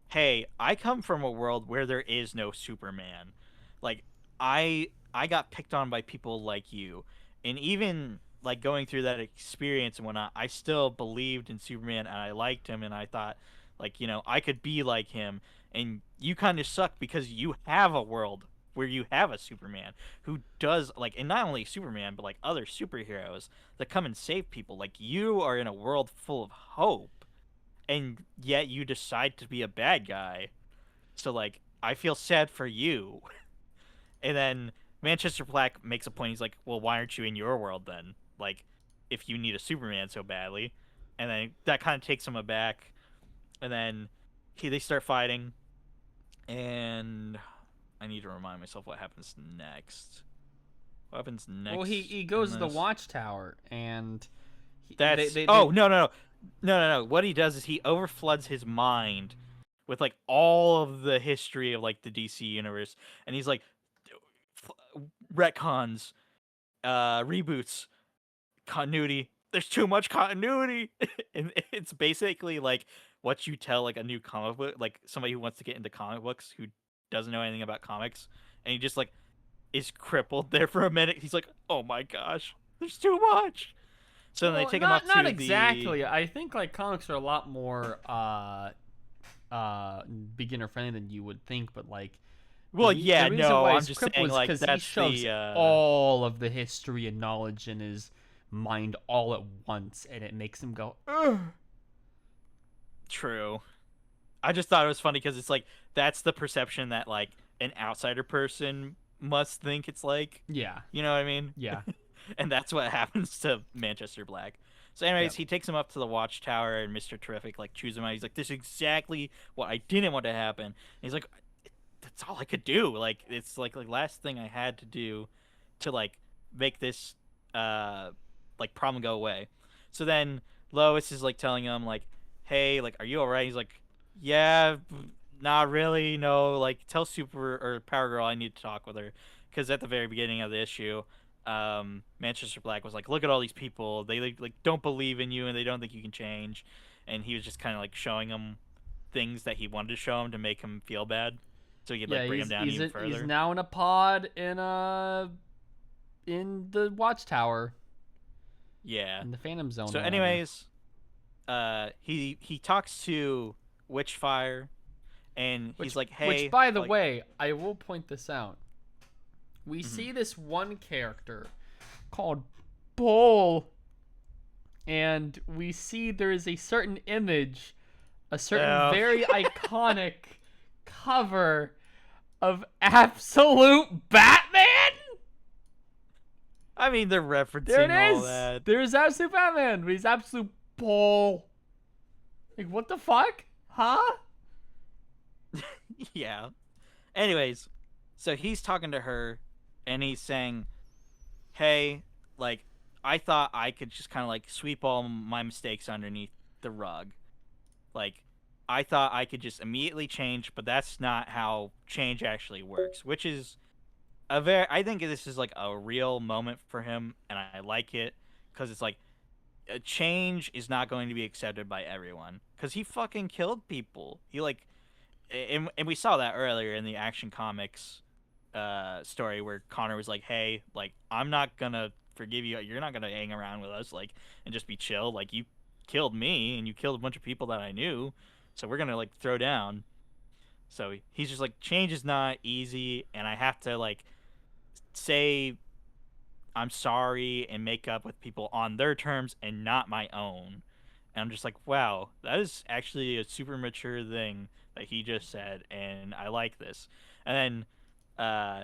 hey, I come from a world where there is no Superman. Like I got picked on by people like you, and even like going through that experience and whatnot, I still believed in Superman and I liked him and I thought Like, I could be like him, and you kind of suck because you have a world where you have a Superman who does like, and not only Superman, but like other superheroes that come and save people. Like, you are in a world full of hope, and yet you decide to be a bad guy. So like, I feel sad for you. And then Manchester Black makes a point. He's like, "Well, why aren't you in your world then? Like, if you need a Superman so badly." And then that kind of takes him aback. And then they start fighting, and I need to remind myself what happens next. What happens Well, next he in goes to the this? Watchtower, and That's they oh, no, no, no, no, no, no. What he does is he overfloods his mind with like all of the history of like the DC universe, and he's like, retcons, reboots, continuity. There's too much continuity, and it's basically like what you tell like a new comic book, like somebody who wants to get into comic books who doesn't know anything about comics, and he just like is crippled there for a minute. He's like, "Oh my gosh, there's too much." So then they well, take him up not to the exactly. I think like comics are a lot more beginner friendly than you would think, but like well, the yeah, reason no, why I'm he's just crippled saying is like because he that's shoves the all of the history and knowledge in his mind all at once, and it makes him go, ugh. true. I just thought it was funny because it's like that's the perception that like an outsider person must think it's like. Yeah, You know what I mean? yeah, And that's what happens to Manchester Black. So, anyways, yep. he takes him up to the Watchtower, and Mr. Terrific like chews him out. He's like, "This is exactly what I didn't want to happen." And he's like, "That's all I could do. Like, it's like last thing I had to do to like make this uh like problem go away." So then Lois is like telling him like, "Hey, like, are you alright?" He's like, "Yeah, not really. No, like, tell Super or Power Girl I need to talk with her." Because at the very beginning of the issue, Manchester Black was like, "Look at all these people. They like don't believe in you, and they don't think you can change." And he was just kind of like showing him things that he wanted to show him to make him feel bad, so he could Yeah, like bring him down even he's further. now in a pod in the Watchtower Yeah. in the Phantom Zone So, or whatever. anyways, he talks to Witchfire, and he's like, Which "Hey, by the like, way, I will point this out. We mhm. see this one character called Bull, and we see there is a certain image, a certain Oh, very iconic cover of Absolute Batman. I mean, they're There it referencing all is. that." There's Absolute Batman, but he's Absolute Bull. Like, what the fuck? Huh? Yeah. Anyways, so he's talking to her, and he's saying, "Hey, like, I thought I could just kind of like sweep all my mistakes underneath the rug. Like, I thought I could just immediately change, but that's not how change actually works." Which is I think this is like a real moment for him, and I like it because it's like a change is not going to be accepted by everyone because he fucking killed people. He like, and we saw that earlier in the Action Comics story where Connor was like, "Hey, like, I'm not gonna forgive you. You're not gonna hang around with us, like, and just be chill. Like, you killed me and you killed a bunch of people that I knew, so we're gonna like throw down." So he's just like, change is not easy, and I have to like say I'm sorry and make up with people on their terms and not my own. And I'm just like, wow, that is actually a super mature thing that he just said, and I like this. And then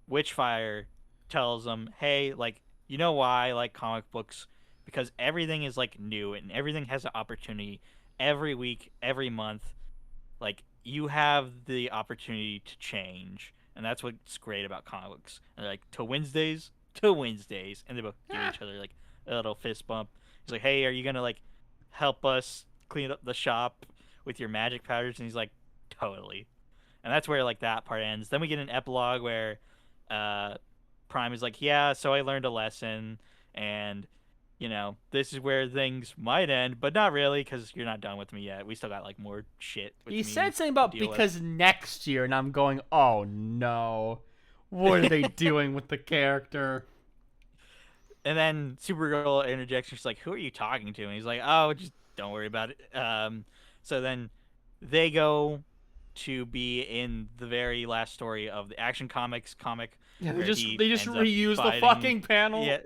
Witchfire tells him, hey, like, you know why I like comic books? Because everything is like new and everything has an opportunity every week, every month. Like, you have the opportunity to change, and that's what's great about comic books. And they're like, to Wednesdays, and they both give Ah. each other like a little fist bump. He's like, hey, are you gonna like help us clean up the shop with your magic powders? And he's like, totally. And that's where like that part ends. Then we get an epilogue where uh, Prime is like, yeah, so I learned a lesson, and this is where things might end, but not really, because you're not done with me yet. We still got like more shit He with me said something to about deal with. because next year, and I'm going, oh no. What are they doing with the character? And then Supergirl interjects. She's like, "Who are you talking to?" And he's like, "Oh, just don't worry about it." So then they go to be in the very last story of the Action Comics comic Yeah, where he they just ends up reuse the fighting. fucking panel. Yeah,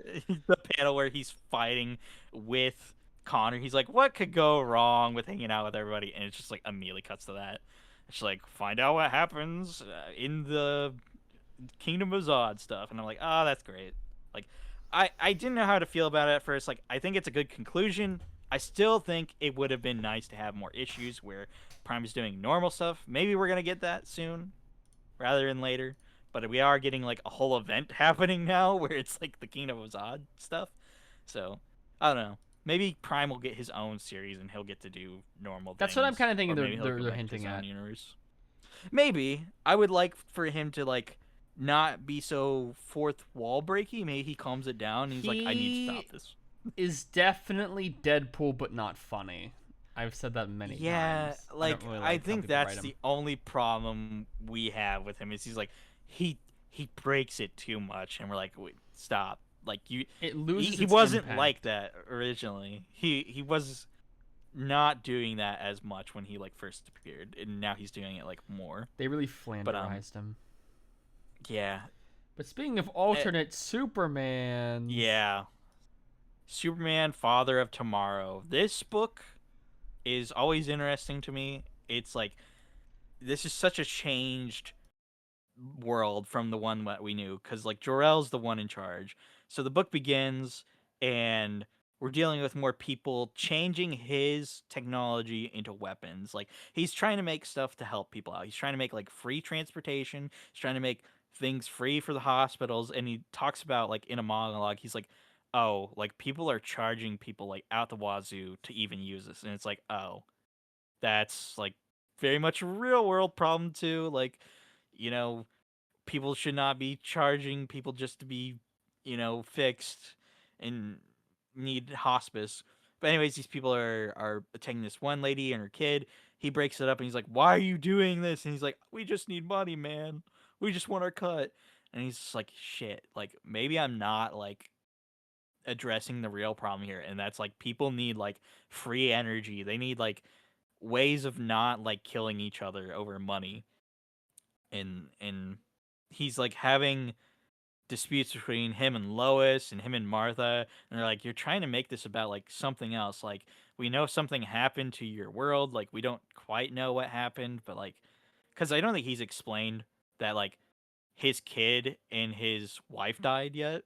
the panel where he's fighting with Connor. He's like, "What could go wrong with hanging out with everybody?" And it's just like immediately cuts to that. It's like, find out what happens in the Kingdom of Zod stuff, and I'm like, oh, that's great. Like, I didn't know how to feel about it at first. Like, I think it's a good conclusion. I still think it would have been nice to have more issues where Prime is doing normal stuff. Maybe we're gonna get that soon, rather than later. But we are getting like a whole event happening now where it's like the Kingdom of Zod stuff. So I don't know. Maybe Prime will get his own series and he'll get to do normal That's what I'm things, kind of thinking or maybe he'll go they're back to hinting his own at. universe. Maybe I would like for him to like not be so fourth wall breaky. Maybe he calms it down and he's like, I need to stop He this. is definitely Deadpool, but not funny. I've said that many Yeah, times. I don't like really I like how think people write that's him. the only problem we have with him is he's like he he breaks it too much, and we're like, wait, stop. Like It loses he its wasn't like impact. that originally. He was not doing that as much when he like first appeared, and now he's doing it like more. They really But flanderized him. yeah, But speaking of eh, alternate Supermans, yeah. Superman, Father of Tomorrow. This book is always interesting to me. It's like this is such a changed world from the one that we knew because like Jor-El's the one in charge. So the book begins and we're dealing with more people changing his technology into weapons. Like he's trying to make stuff to help people out. He's trying to make like free transportation. He's trying to make things free for the hospitals and he talks about like in a monologue he's like, "Oh, like people are charging people like out the wazoo to even use this." And it's like, "Oh, that's like very much a real world problem too. Like, you know, people should not be charging people just to be, fixed and need hospice." But anyways, these people are attacking this one lady and her kid. He breaks it up and he's like, "Why are you doing this?" And he's like, "We just need money, man. We just want our cut." And he's just like, "Shit. Like maybe I'm not like addressing the real problem here." And that's like people need like free energy. They need like ways of not like killing each other over money. And he's like having disputes between him and Lois and him and Martha, and they're like, "You're trying to make this about like something else. Like we know something happened to your world. Like we don't quite know what happened, but like, because I don't think he's explained that like his kid and his wife died yet,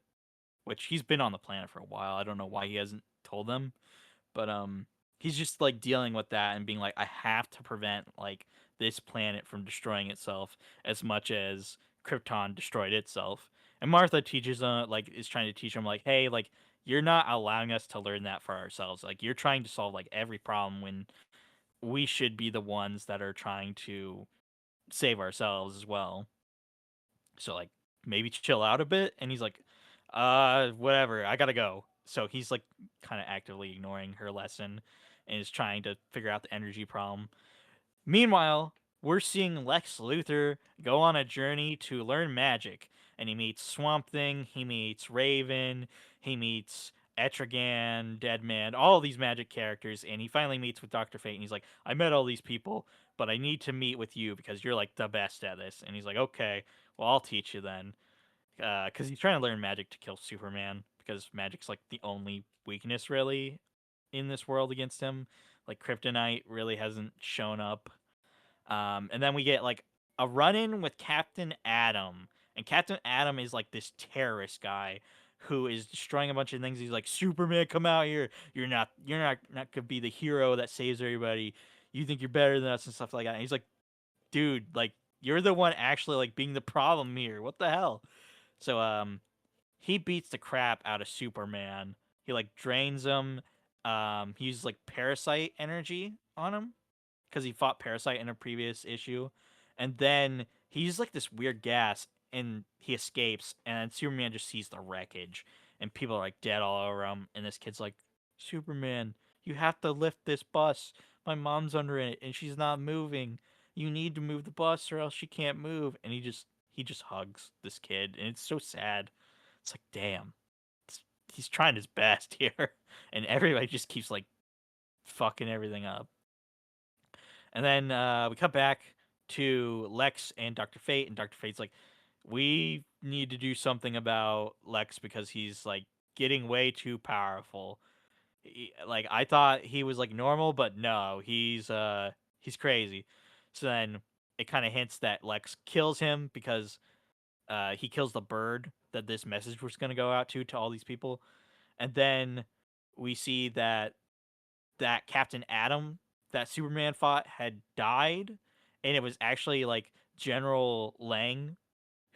which he's been on the planet for a while. I don't know why he hasn't told them, but he's just like dealing with that and being like, I have to prevent like this planet from destroying itself as much as Krypton destroyed itself. And Martha teaches like is trying to teach him like, hey, like you're not allowing us to learn that for ourselves. Like you're trying to solve like every problem when we should be the ones that are trying to save ourselves as well. So like maybe chill out a bit. And he's like, whatever, I gotta go. So he's like kind of actively ignoring her lesson and is trying to figure out the energy problem. Meanwhile, we're seeing Lex Luthor go on a journey to learn magic, and he meets Swamp Thing, he meets Raven, he meets Etrigan, Deadman, all these magic characters, and he finally meets with Dr. Fate, and he's like, I met all these people, but I need to meet with you because you're like the best at this. And he's like, okay, well, I'll teach you then. Because he's trying to learn magic to kill Superman, because magic's like the only weakness really in this world against him. Like kryptonite really hasn't shown up. And then we get like a run in with Captain Atom. And Captain Atom is like this terrorist guy who is destroying a bunch of things. He's like, Superman, come out here. You're not gonna be the hero that saves everybody. You think you're better than us and stuff like that. And he's like, dude, like you're the one actually like being the problem here. What the hell? So he beats the crap out of Superman. He like drains him. He uses like parasite energy on him because he fought Parasite in a previous issue, and then he uses like this weird gas, and he escapes, and Superman just sees the wreckage, and people are like dead all over him, and this kid's like, Superman, you have to lift this bus. My mom's under it, and she's not moving. You need to move the bus, or else she can't move. And he just hugs this kid, and it's so sad. It's like, damn, he's trying his best here, and everybody just keeps like fucking everything up. And then we cut back to Lex and Dr. Fate, and Dr. Fate's like, we need to do something about Lex because he's like getting way too powerful. Like I thought he was like normal, but no, he's crazy. So then it kind of hints that Lex kills him because he kills the bird that this message was going to go out to all these people. And then we see that Captain Atom that Superman fought had died, and it was actually like General Lang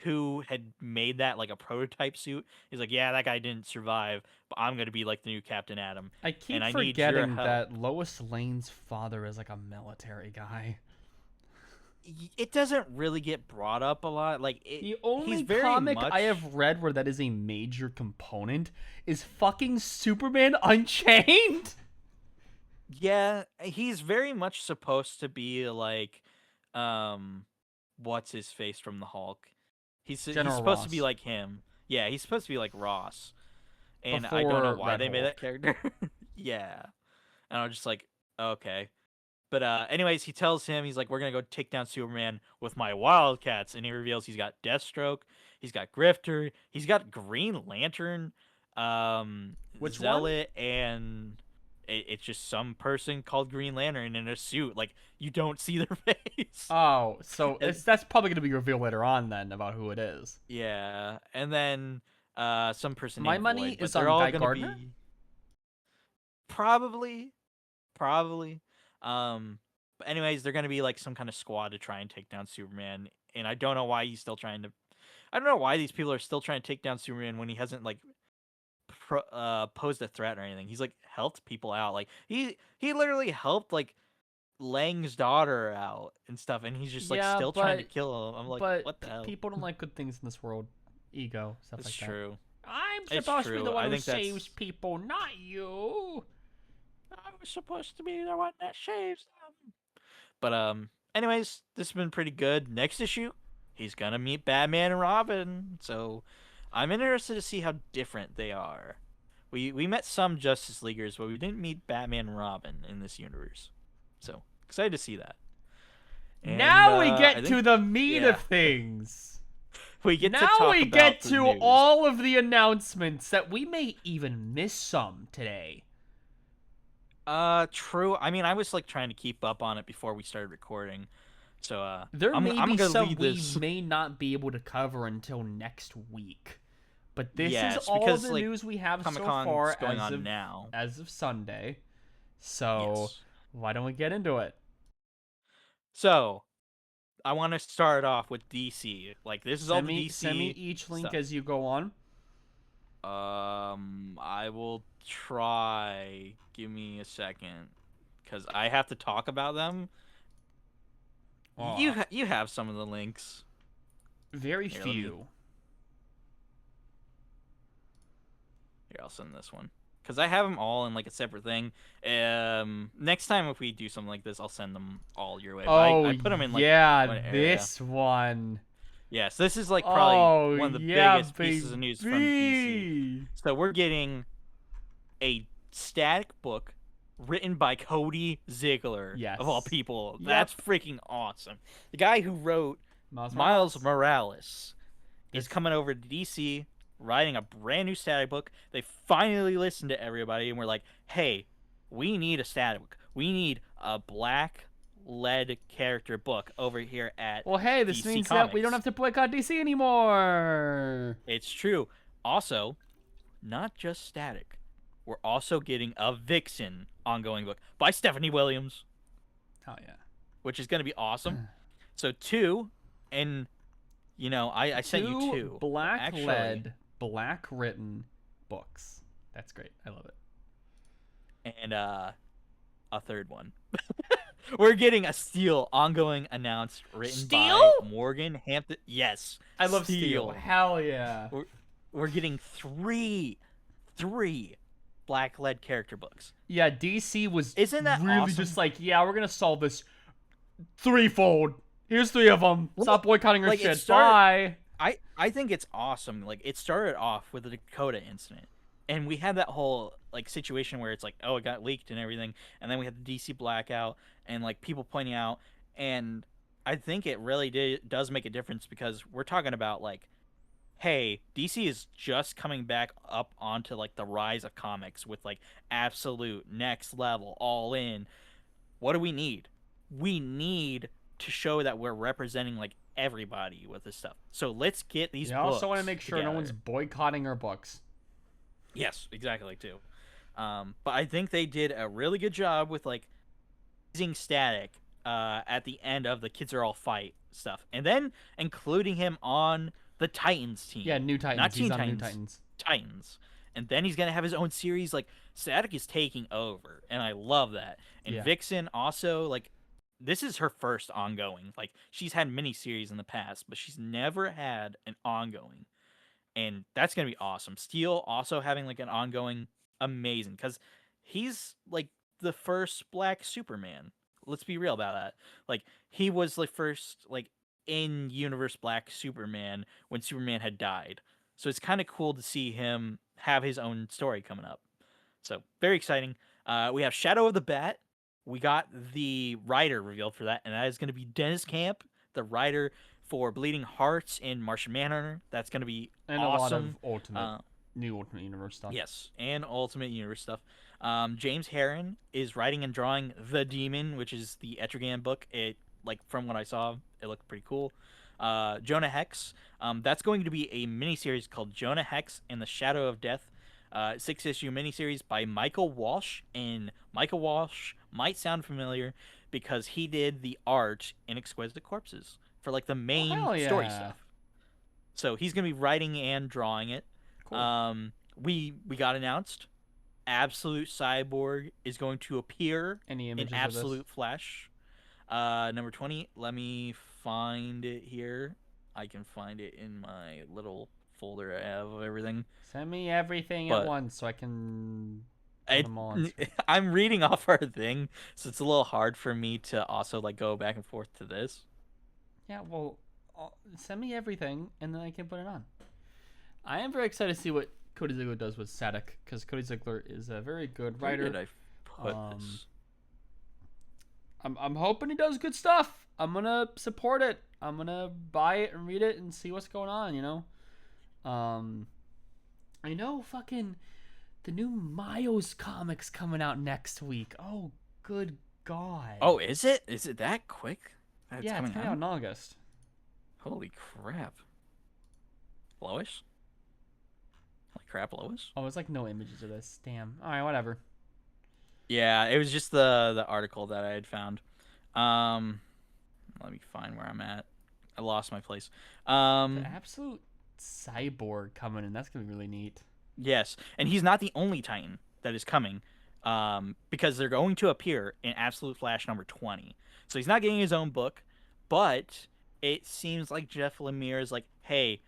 who had made that like a prototype suit. He's like, yeah, that guy didn't survive, but I'm gonna be like the new Captain Atom, I and keep I need your forgetting help. that Lois Lane's father is like a military guy. It doesn't really get brought up a lot. Like The he's only very comic I much. have read where that is a major component is fucking Superman Unchained. Yeah, he's very much supposed to be like, what's his face from the Hulk? He's General supposed to be Ross like him. Yeah, he's supposed to be like Ross, and I don't know before why Red they made that Hulk. character. Yeah, and I'm just like, okay. But anyways, he tells him he's like, we're gonna go take down Superman with my Wildcats, and he reveals he's got Deathstroke, he's got Grifter, he's got Green Lantern, Which one? Zealot, and it's just some person called Green Lantern in a suit. Like you don't see their face. Oh, so And, that's probably gonna be revealed later on then about who it is. yeah, and then some person My named money Void, but is they're on all Guy gonna Gardner. be probably probably. But anyways, they're gonna be like some kind of squad to try and take down Superman, and I don't know why he's still trying to. I don't know why these people are still trying to take down Superman when he hasn't like posed a threat or anything. He's like helped people out. Like he literally helped like Lang's daughter out and stuff, and he's just like Yeah, still trying to kill him. I'm like, but what the hell? people don't like good things in this world. Ego, stuff It's like that. true. I'm It's supposed to be the true. one I who think saves that's. people, not you. I was supposed to be the one that saves them. But anyways, this has been pretty good. Next issue, he's gonna meet Batman and Robin. So I'm interested to see how different they are. We met some Justice Leaguers, but we didn't meet Batman and Robin in this universe. So excited to see that. And Now we I get think to the meat yeah, of things. we get to Now talk we get about the to news. all of the announcements that we may even miss some today. True. I mean, I was like trying to keep up on it before we started recording. So There may I'm be gonna some lead we this. may not be able to cover until next week. But this is Yes, all because the like news we have Comic so Con's far going on now. as of Sunday. So, Yes. why don't we get into it? So I want to start off with DC. Like this is all the Send me DC each link stuff. as you go on. I will try. Give me a second, because I have to talk about them. Oh, You have some of the links. very Here, let me. few. Here, I'll send this one. Because I have them all in like a separate thing. Next time if we do something like this, I'll send them all your way. But Oh, I put them in like one yeah, area. this one. Yes, this is like probably Oh, one of the yeah, biggest pieces of news from DC. baby. So we're getting a static book written by Cody Ziegler, Yes. of all people. Yep. That's freaking awesome. The guy who wrote Miles Morales is coming over to DC, writing a brand new static book. They finally listened to everybody and were like, hey, we need a static book. We need a black led character book over here at Well, hey, this DC means Comics. that we don't have to boycott DC anymore. It's true. Also, not just static. We're also getting a Vixen ongoing book by Stephanie Williams, Hell yeah. which is going to be awesome. So two, and I sent you two. black Actually, led, black written books. That's great. I love it. and a third one. We're getting a Steel ongoing announced written Steel? by Morgan Hampton. Yes, I love Steel. Hell yeah. We're getting three black led character books. Yeah, DC was Isn't that really awesome? just like, yeah, we're gonna solve this threefold. Here's three of them. Stop boycotting our like, it shit. started- Bye. I think it's awesome. Like it started off with the Dakota incident, and we had that whole like situation where it's like, oh, it got leaked and everything, and then we had the DC blackout and like people pointing out, and I think it really does make a difference because we're talking about like, hey, DC is just coming back up onto like the rise of comics with like absolute next level, all in. What do we need? We need to show that we're representing like everybody with this stuff. So let's get these You also want to books make sure no one's together. boycotting our books. Yes, exactly too. But I think they did a really good job with like using Static at the end of the Kids Are All Fight stuff, and then including him on the Titans Yeah, team, New not Titans. He's Teen on New Titans, Titans. Titans, and then he's gonna have his own series. Like Static is taking over, and I love that. And Yeah. Vixen also like this is her first ongoing. Like she's had mini series in the past, but she's never had an ongoing, and that's gonna be awesome. Steel also having like an ongoing, amazing, because he's like the first Black Superman. Let's be real about that. Like he was the first like in universe Black Superman when Superman had died. So it's kind of cool to see him have his own story coming up. So very exciting. We have Shadow of the Bat. We got the writer revealed for that, and that is going to be Dennis Camp, the writer for Bleeding Hearts and Martian Manhunter. That's going to be And a lot of awesome. new Ultimate Universe stuff. Yes, and Ultimate Universe stuff. James Herron is writing and drawing The Demon, which is the Etrigan book. It like from what I saw, it looked pretty cool. Jonah Hex. That's going to be a miniseries called Jonah Hex and the Shadow of Death. 6-issue miniseries by Michael Walsh, and Michael Walsh might sound familiar because he did the art in Exquisite Corpses for like the main hell yeah. story stuff. So he's gonna be writing and drawing it. Cool. We got announced. Absolute Cyborg is going to appear Any in images of Absolute Flash. Number 20. Let me find it here. I can find it in my little folder I have of everything. this? Send me everything at once so I can put them all on screen. I'm reading off our thing, so it's a little hard for me to also like go back and forth to this. Yeah, well, send me everything and then I can put it on. I am very excited to see what Cody Ziegler does with Static because Cody Ziegler is a very good writer. Where did I put this? I'm hoping he does good stuff. I'm gonna support it. I'm gonna buy it and read it and see what's going on. You know, I know fucking the new Miles comics coming out next week. Oh, good God. Oh, is it? Is it that quick? That's yeah, it's coming out in August. Holy crap. Lois? Holy crap, Lois? Oh, it's like no images of this. Damn. All right, whatever. Yeah, it was just the article that I had found. Let me find where I'm at. I lost my place. The Absolute Cyborg coming in. That's gonna be really neat. Yes, and he's not the only Titan that is coming, because they're going to appear in Absolute Flash number 20. So he's not getting his own book, but it seems like Jeff Lemire is like, hey,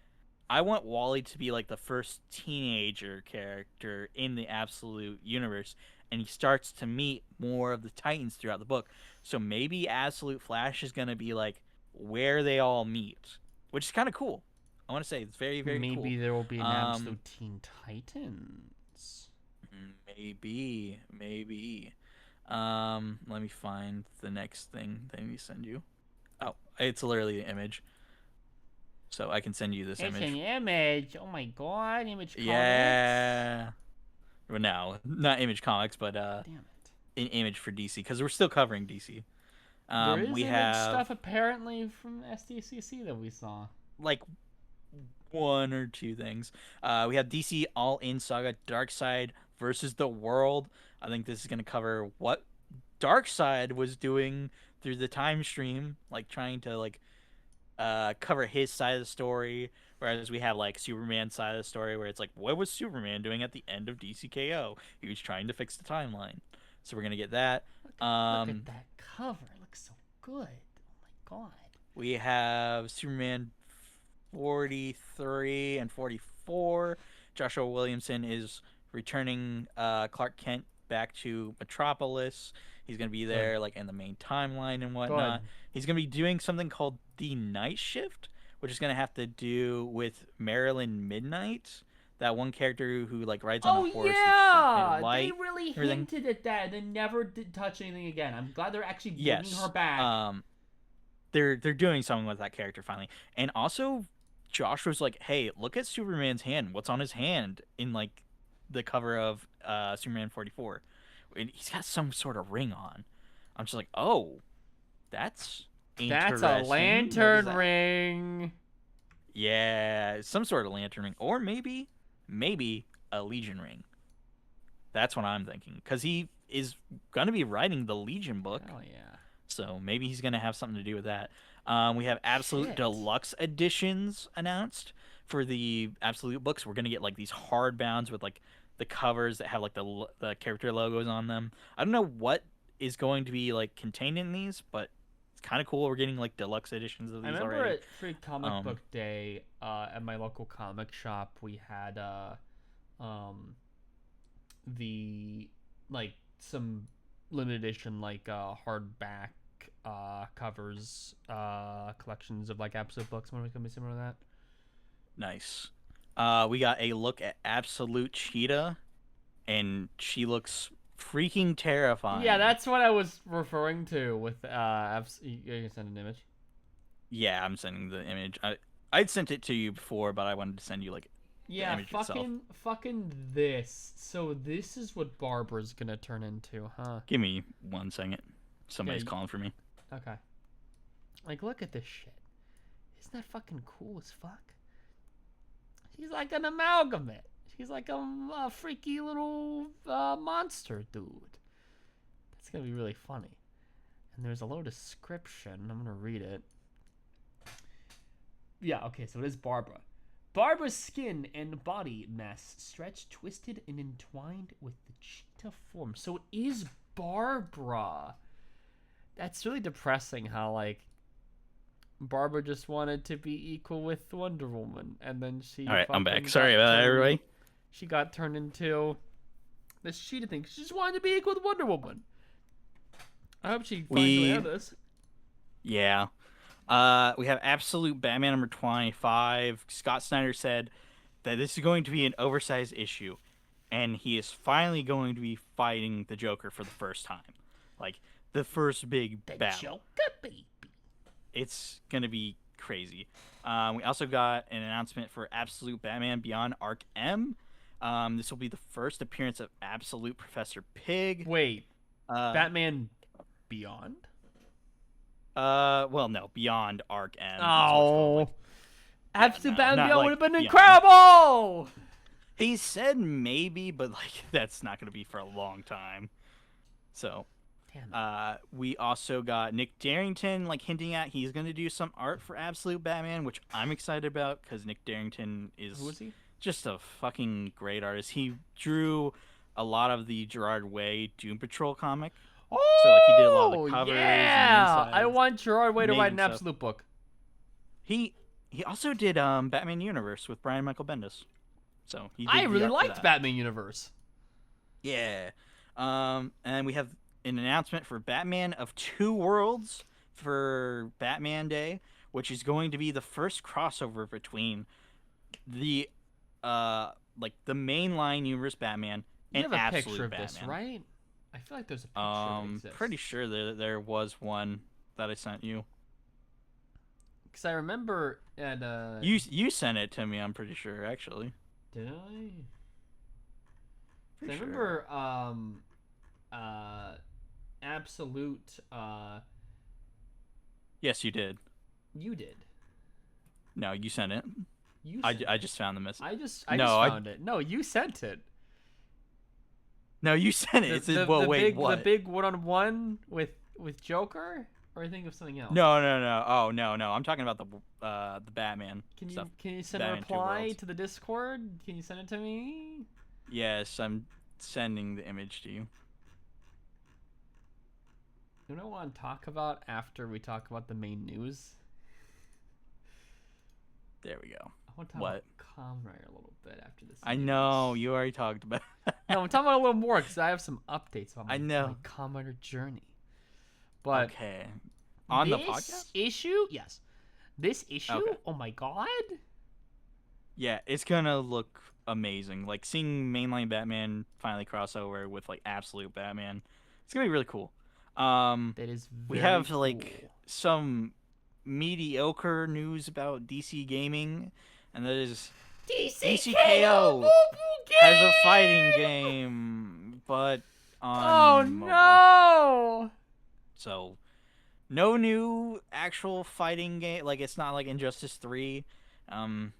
I want Wally to be like the first teenager character in the Absolute universe, and he starts to meet more of the Titans throughout the book. So maybe Absolute Flash is gonna be like where they all meet, which is kind of cool. I want to say it's very, very cool. Maybe there will be an Absolute Teen Titans. Maybe. Let me find the next thing they need to send you. Oh, it's literally an image. So I can send you this image. It's an image. Oh my God, Image Comics. Yeah. Well, no, not Image Comics, but Damn it. an image for DC because we're still covering DC. There is we image have stuff apparently from SDCC that we saw. like one or two things. We have DC All In Saga Darkseid versus the World. I think this is going to cover what Darkseid was doing through the time stream, like trying to like cover his side of the story, whereas we have like Superman's side of the story where it's like, what was Superman doing at the end of DCKO? He was trying to fix the timeline. So we're going to get that. Look at that cover. It looks so good. Oh my God. We have Superman 43 and 44. Joshua Williamson is returning Clark Kent back to Metropolis. He's going to be there like in the main timeline and whatnot. He's going to be doing something called the Night Shift, which is going to have to do with Marilyn Midnight, that one character who like rides on Oh a horse. yeah, And light, they really everything. hinted at that, and then never did touch anything again. I'm glad they're actually bringing her Yes. back. They're doing something with that character finally. And also, Josh was like, "Hey, look at Superman's hand. What's on his hand in like the cover of Superman 44? And he's got some sort of ring on." I'm just like, "Oh, that's That's a interesting. What is lantern that?" ring. Yeah, some sort of lantern ring, or maybe a Legion ring. That's what I'm thinking, because he is gonna be writing the Legion book. Hell yeah. So maybe he's gonna have something to do with that. We have Absolute Shit. Deluxe editions announced for the Absolute books. We're gonna get like these hardbounds with like the covers that have like the character logos on them. I don't know what is going to be like contained in these, but it's kind of cool. We're getting like deluxe editions of I these remember already. at Free Comic Book Day at my local comic shop, we had um, the like some limited edition like hardback covers collections of like Absolute books. When we can be similar to that. Nice. We got a look at Absolute Cheetah, and she looks freaking terrifying. Yeah, that's what I was referring to with you can send an image. Yeah, I'm sending the image. I'd sent it to you before, but I wanted to send you like the image itself. Fucking this. So this is what Barbara's gonna turn into, huh? Give me 1 second. Somebody's Yeah, calling for me. Okay. Like, look at this shit. Isn't that fucking cool as fuck? She's like an amalgamate. She's like a freaky little monster dude. That's gonna be really funny. And there's a little description. I'm gonna read it. Yeah, okay, so it is Barbara. Barbara's skin and body mass stretched, twisted, and entwined with the cheetah form. So it is Barbara. That's really depressing how, like, Barbara just wanted to be equal with Wonder Woman, and then she. All right, I'm back. fucking Sorry got about that, turned- everybody. She got turned into this cheetah thing. She just wanted to be equal with Wonder Woman. I hope she finds a way out of this. Yeah. We have Absolute Batman number 25. Scott Snyder said that this is going to be an oversized issue, and he is finally going to be fighting the Joker for the first time. Like, the first big battle. Joker, baby. It's going to be crazy. We also got an announcement for Absolute Batman Beyond Arc M. This will be the first appearance of Absolute Professor Pig. Wait, Batman Beyond? Well, no, Beyond Arc M. Oh, Absolute Batman Beyond like would have been Beyond. incredible. He said maybe, but like that's not going to be for a long time. So, Damn. we also got Nick Darrington like hinting at he's going to do some art for Absolute Batman, which I'm excited about because Nick Darrington is Who is he? just a fucking great artist. He drew a lot of the Gerard Way Doom Patrol comic. Oh, So like he did a lot of the covers. yeah. And I want Gerard Way to write an stuff. Absolute book. He also did Batman Universe with Brian Michael Bendis. So he did I the really art for liked that. Batman Universe. Yeah. And we have an announcement for Batman of Two Worlds for Batman Day, which is going to be the first crossover between the like the mainline universe Batman You and have a Absolute picture of Batman. this, right? I feel like there's a picture that exists. Pretty sure there was one that I sent you. Because I remember at You sent it to me, I'm pretty sure, actually. Did I? Pretty I sure. remember Absolute Yes, you did. you did. No, you sent it. You I sent just found the message. I just No, I- found it. No, you sent it. No, you sent it. Well, wait, what? The big one-on-one with Joker? Or I think of something else. No. Oh, no. I'm talking about the Batman stuff. Can you send Batman a Two reply Worlds. to the Discord? Can you send it to me? Yes, I'm sending the image to you. You know what I want to talk about after we talk about the main news? There we go. I want to talk What? about Kamen Rider a little bit after this. I news. know you already talked about. No, I'm talking about a little more because I have some updates on I know. my Kamen Rider journey. But Okay. On the this podcast? issue, yes. This issue, Okay. oh my god. Yeah, it's gonna look amazing. Like seeing mainline Batman finally cross over with like absolute Batman, it's gonna be really cool. Um, That is we very have like cool. some mediocre news about DC gaming, and that is DCKO DCKO mobile has a fighting game. game, but Oh on mobile. no! So no new actual fighting game. Like it's not like Injustice 3.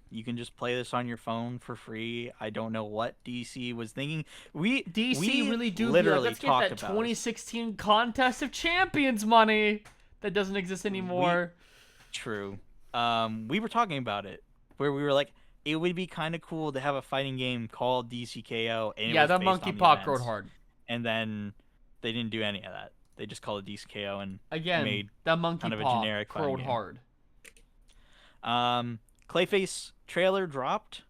You can just play this on your phone for free. I don't know what DC was thinking. We DC we really do be like, literally let's get talked that about this. 2016 Contest of Champions money that doesn't exist We anymore. true. We were talking about it where we were like, it would be kind of cool to have a fighting game called DCKO, and it Yeah, was the based monkey on the paw rode events. hard. And then they didn't do any of that. They just called it DCKO and Again, made the monkey kind of a paw generic fighting rode game. hard. Clayface trailer dropped.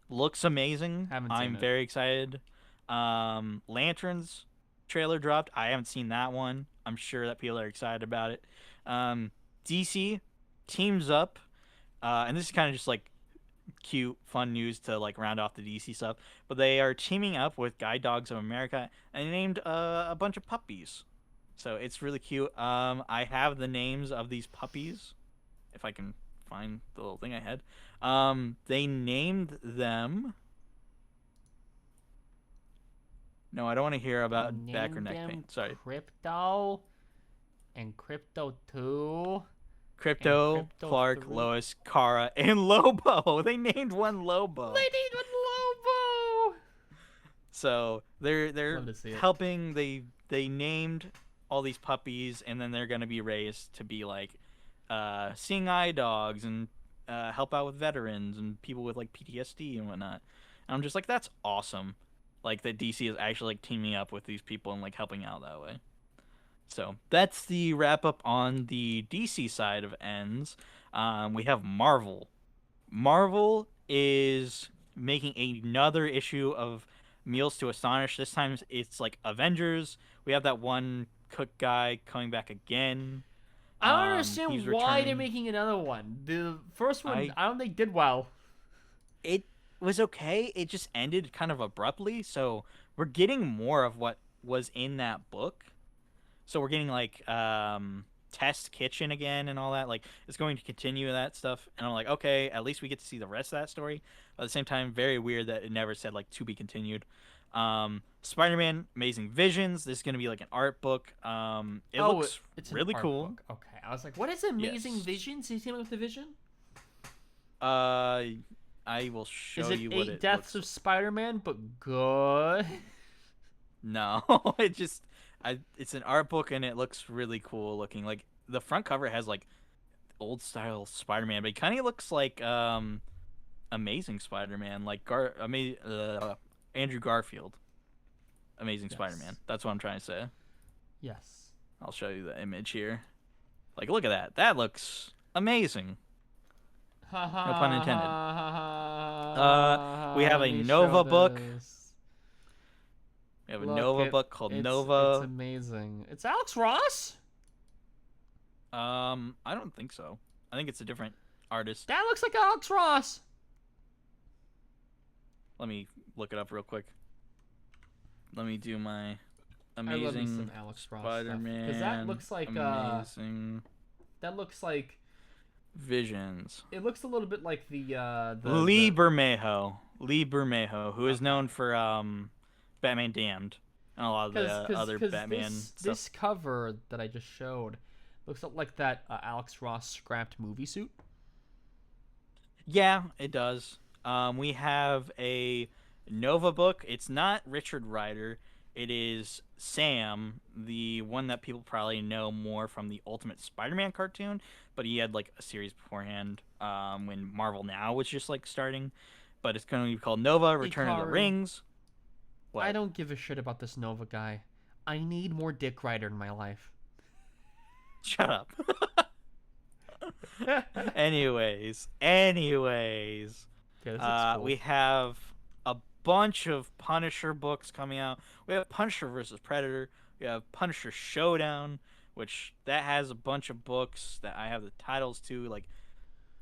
Looks amazing. Haven't seen I'm it. very excited. Lanterns trailer dropped. I haven't seen that one. I'm sure that people are excited about it. DC teams up, and this is kind of just like cute, fun news to like round off the DC stuff. But they are teaming up with Guide Dogs of America and they named a bunch of puppies. So it's really cute. I have the names of these puppies, if I can find the little thing I had. They named them. No, I don't want to hear They about back or named neck them pain. Sorry. Crypto and Crypto 2 and Crypto, Crypto Clark, 3. Lois, Kara, and Lobo. They named one Lobo. They need one Lobo. So they're Love to see it. helping. They named all these puppies, and then they're gonna be raised to be like seeing eye dogs and help out with veterans and people with like PTSD and whatnot. And I'm just like, that's awesome. Like that DC is actually like teaming up with these people and like helping out that way. So that's the wrap up on the DC side of ends. We have Marvel. Marvel is making another issue of Meals to Astonish. This time it's like Avengers. We have that one cook guy coming back again. I don't He's understand why they're returning. making another one. The first one, I I don't think did well. It was okay. It just ended kind of abruptly. So we're getting more of what was in that book. So we're getting like Test Kitchen again and all that. Like it's going to continue that stuff. And I'm like, okay, at least we get to see the rest of that story. But at the same time, very weird that it never said like to be continued. Spider-Man Amazing Visions. This is gonna be like an art book. It Oh, looks it's an really art cool. book. Okay, I was like, what is Amazing Yes. Visions? Is he with the Vision? I will show Is it you what 8 it Deaths looks. of Spider-Man, but good? No, it's an art book and it looks really cool looking. Like the front cover has like old style Spider-Man, but he kind of looks like Amazing Spider-Man, like Andrew Garfield. Amazing Yes. Spider-Man. That's what I'm trying to say. Yes. I'll show you the image here. Like look at that. That looks amazing. Ha ha. No pun intended. Ha, We have a let me Nova show book. this. We have a Look, Nova book called It's Nova. amazing. It's Alex Ross? I don't think so. I think it's a different artist. That looks like Alex Ross. Let me look it up real quick. Let me do my I love me Amazing some Alex Ross Spider-Man. because that looks like Amazing that looks like Visions. it looks a little bit like the Lee Bermejo. Lee Bermejo, who is known for Batman Damned and a lot of the other Batman stuff. this cover that I just showed looks like that Alex Ross scrapped movie suit. Yeah, it does. We have a Nova book. It's not Richard Rider. It is Sam, the one that people probably know more from the Ultimate Spider-Man cartoon, but he had like a series beforehand when Marvel Now was just like starting. But it's going to be called Nova: Return of the Hikaru. Rings. What? I don't give a shit about this Nova guy. I need more Dick Rider in my life. Shut up. anyways, Okay, this looks cool. we have a bunch of Punisher books coming out. We have Punisher versus Predator. We have Punisher Showdown, which that has a bunch of books that I have the titles to. Like,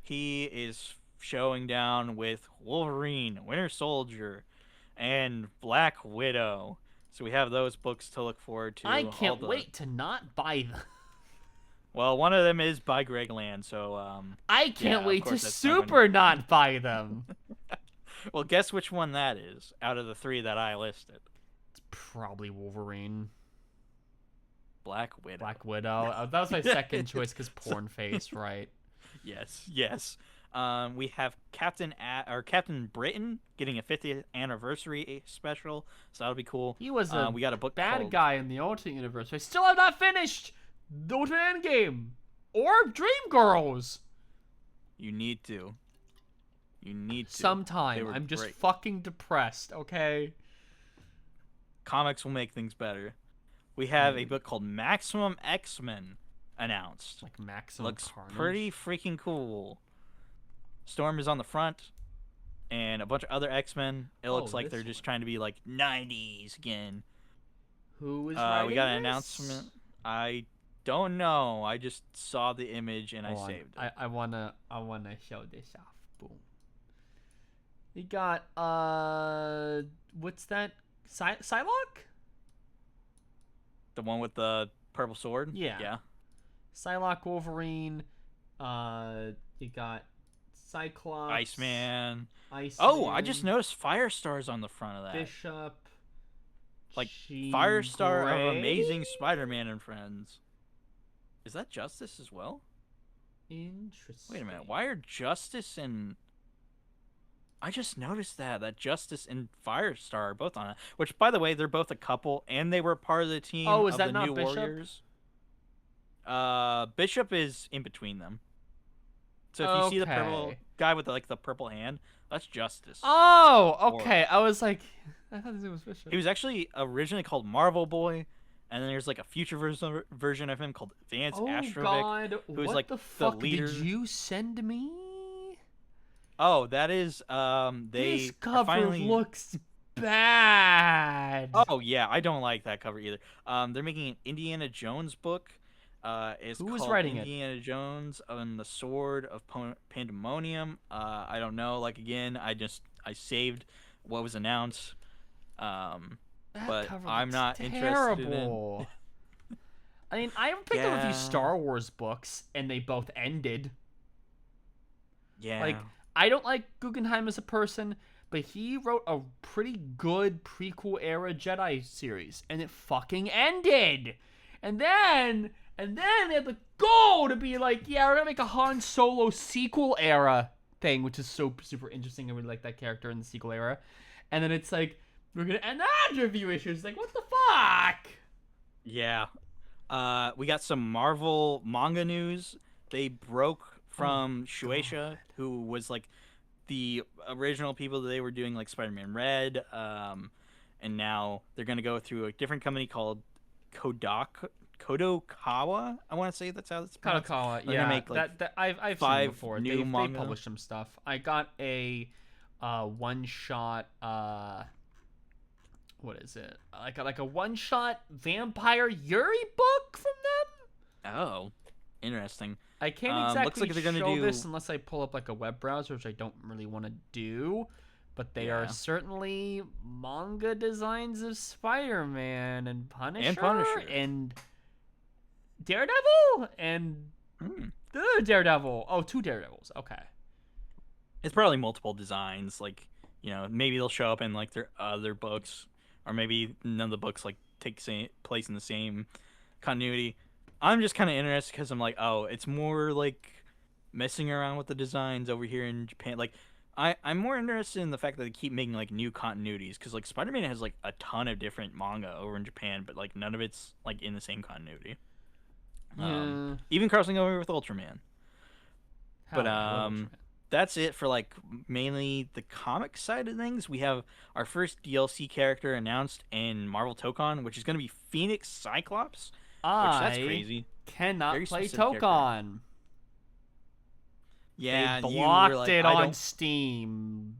he is showing down with Wolverine, Winter Soldier, and Black Widow. So we have those books to look forward I to. can't wait to not buy them. Well, one of them is by Greg Land, so I can't yeah, of wait to course that's super not buy them. Well, guess which one that is out of the 3 that I listed. It's probably Wolverine. Black Widow. Black Widow. That was my second choice because porn face, right? Yes. We have Captain Britain getting a 50th anniversary special, so that'll be cool. He was a we got a book bad called... guy in the Ultimate Universe. I still have not finished the Ultimate Endgame or Dreamgirls. You need to. Sometime. I'm just fucking depressed, okay? Comics will make things better. We have a book called Maximum X-Men announced. Like Maximum Looks Carnage. pretty freaking cool. Storm is on the front, and a bunch of other X-Men. It looks like they're just trying to be like 90s again. Who is writing We got an this? announcement. I don't know. I just saw the image and I saved it. I wanna show this off. Boom. We got what's that? Psylocke? The one with the purple sword? Yeah. Psylocke, Wolverine. You got Cyclops. Iceman. Iceman. I just noticed Firestar's on the front of that. Bishop. Like Jean Firestar Grey? of Amazing Spider-Man and Friends. Is that Justice as well? Interesting. Wait a minute. Why are Justice and... I just noticed that Justice and Firestar are both on it. Which, by the way, they're both a couple, and they were part of the team Oh, is of that the not New Bishop? Warriors. Bishop is in between them. So if you see the purple guy with the purple hand, that's Justice. Oh, okay. I was like, I thought it was Bishop. He was actually originally called Marvel Boy, and then there's like a future version of him called Vance Astrovic. God. Who's what like the fuck leader. did you send me? Oh, that is This are cover finally... looks bad. Oh yeah, I don't like that cover either. They're making an Indiana Jones book. It's Who was called writing Indiana Jones and the Sword of Pandemonium. I don't know. Like again, I saved what was announced. But I'm not interested in. I mean, I picked up a few Star Wars books, and they both ended. Yeah. Like, I don't like Guggenheim as a person, but he wrote a pretty good prequel era Jedi series, and it fucking ended. And then they had the goal to be like, yeah, we're gonna make a Han Solo sequel era thing, which is so super interesting. I really like that character in the sequel era. And then it's like, we're gonna end after a few issues. Like, what the fuck? Yeah. We got some Marvel manga news. They broke from Shueisha, who was like the original people that they were doing like Spider-Man Red, and now they're gonna go through a different company called Kodokawa. I want to say that's how it's pronounced. Kadokawa, They're yeah. gonna make, like, I've 5 seen before. new They manga. published some stuff. I got a one-shot. What is it? Like a one-shot Vampire Yuri book from them. Oh, interesting. I can't exactly looks like they're gonna show do... this unless I pull up like a web browser, which I don't really want to do. But they are certainly manga designs of Spider-Man and Punisher and Daredevil and the Daredevil. Oh, 2 Daredevils. Okay. It's probably multiple designs. Like, you know, maybe they'll show up in like their other books, or maybe none of the books like take place in the same continuity. I'm just kind of interested because I'm like, oh, it's more like messing around with the designs over here in Japan. Like, I'm more interested in the fact that they keep making like new continuities, because like Spider-Man has like a ton of different manga over in Japan, but like none of it's like in the same continuity. Even crossing over with Ultraman. That's it for like mainly the comic side of things. We have our first DLC character announced in Marvel Tokon, which is going to be Phoenix Cyclops. That's crazy. Cannot Very play specific Tokon. Yeah, they blocked it on Steam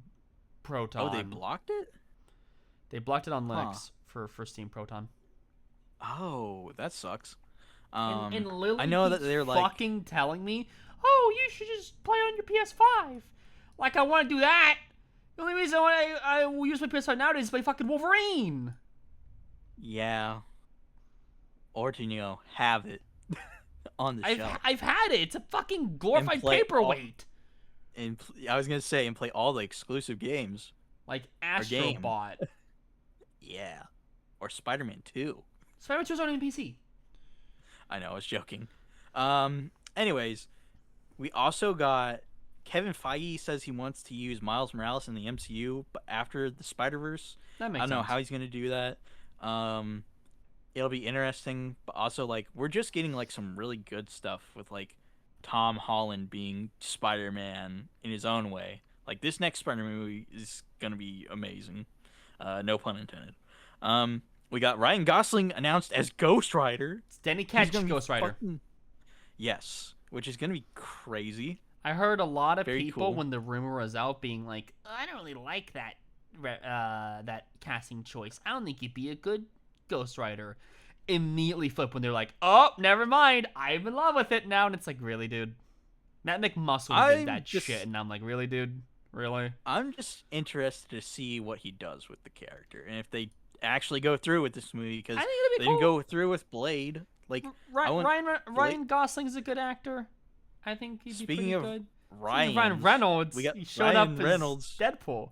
Proton. Oh, they blocked it? They blocked it on Linux for Steam Proton. Oh, that sucks. And Lily I know that they're like fucking telling me, oh, you should just play on your PS5. Like, I want to do that. The only reason why I will use my PS5 nowadays is to play fucking Wolverine. Yeah. Or to, have it on the shelf. I've had it. It's a fucking And glorified play all, paperweight. and I was going to say, and play all the exclusive games. Like Or game. Astrobot. Yeah. Or Spider-Man 2. Spider-Man 2 is only on PC. I know, I was joking. Anyways, we also got Kevin Feige says he wants to use Miles Morales in the MCU, but after the Spider-Verse. That makes I don't know sense. how he's gonna do that. It'll be interesting, but also like we're just getting like some really good stuff with like Tom Holland being Spider-Man in his own way. Like this next Spider-Man movie is gonna be amazing. No pun intended. We got Ryan Gosling announced as Ghost Rider. It's Danny Ketch, Ghost Rider. Yes, which is gonna be crazy. I heard a lot of Very people cool. when the rumor was out being like, I don't really like that casting choice. I don't think he'd be a good Ghost Rider. Immediately flip when they're like, oh, never mind. I'm in love with it now. And it's like, really, dude? Matt McMuscle did that shit. And I'm like, really, dude? Really? I'm just interested to see what he does with the character. And if they actually go through with this movie, because I think they it'd be cool. didn't go through with Blade. Like, Ryan Gosling's a good actor. I think he'd be Speaking pretty of good. Ryan Reynolds. we got he showed Ryan up Reynolds. as Deadpool.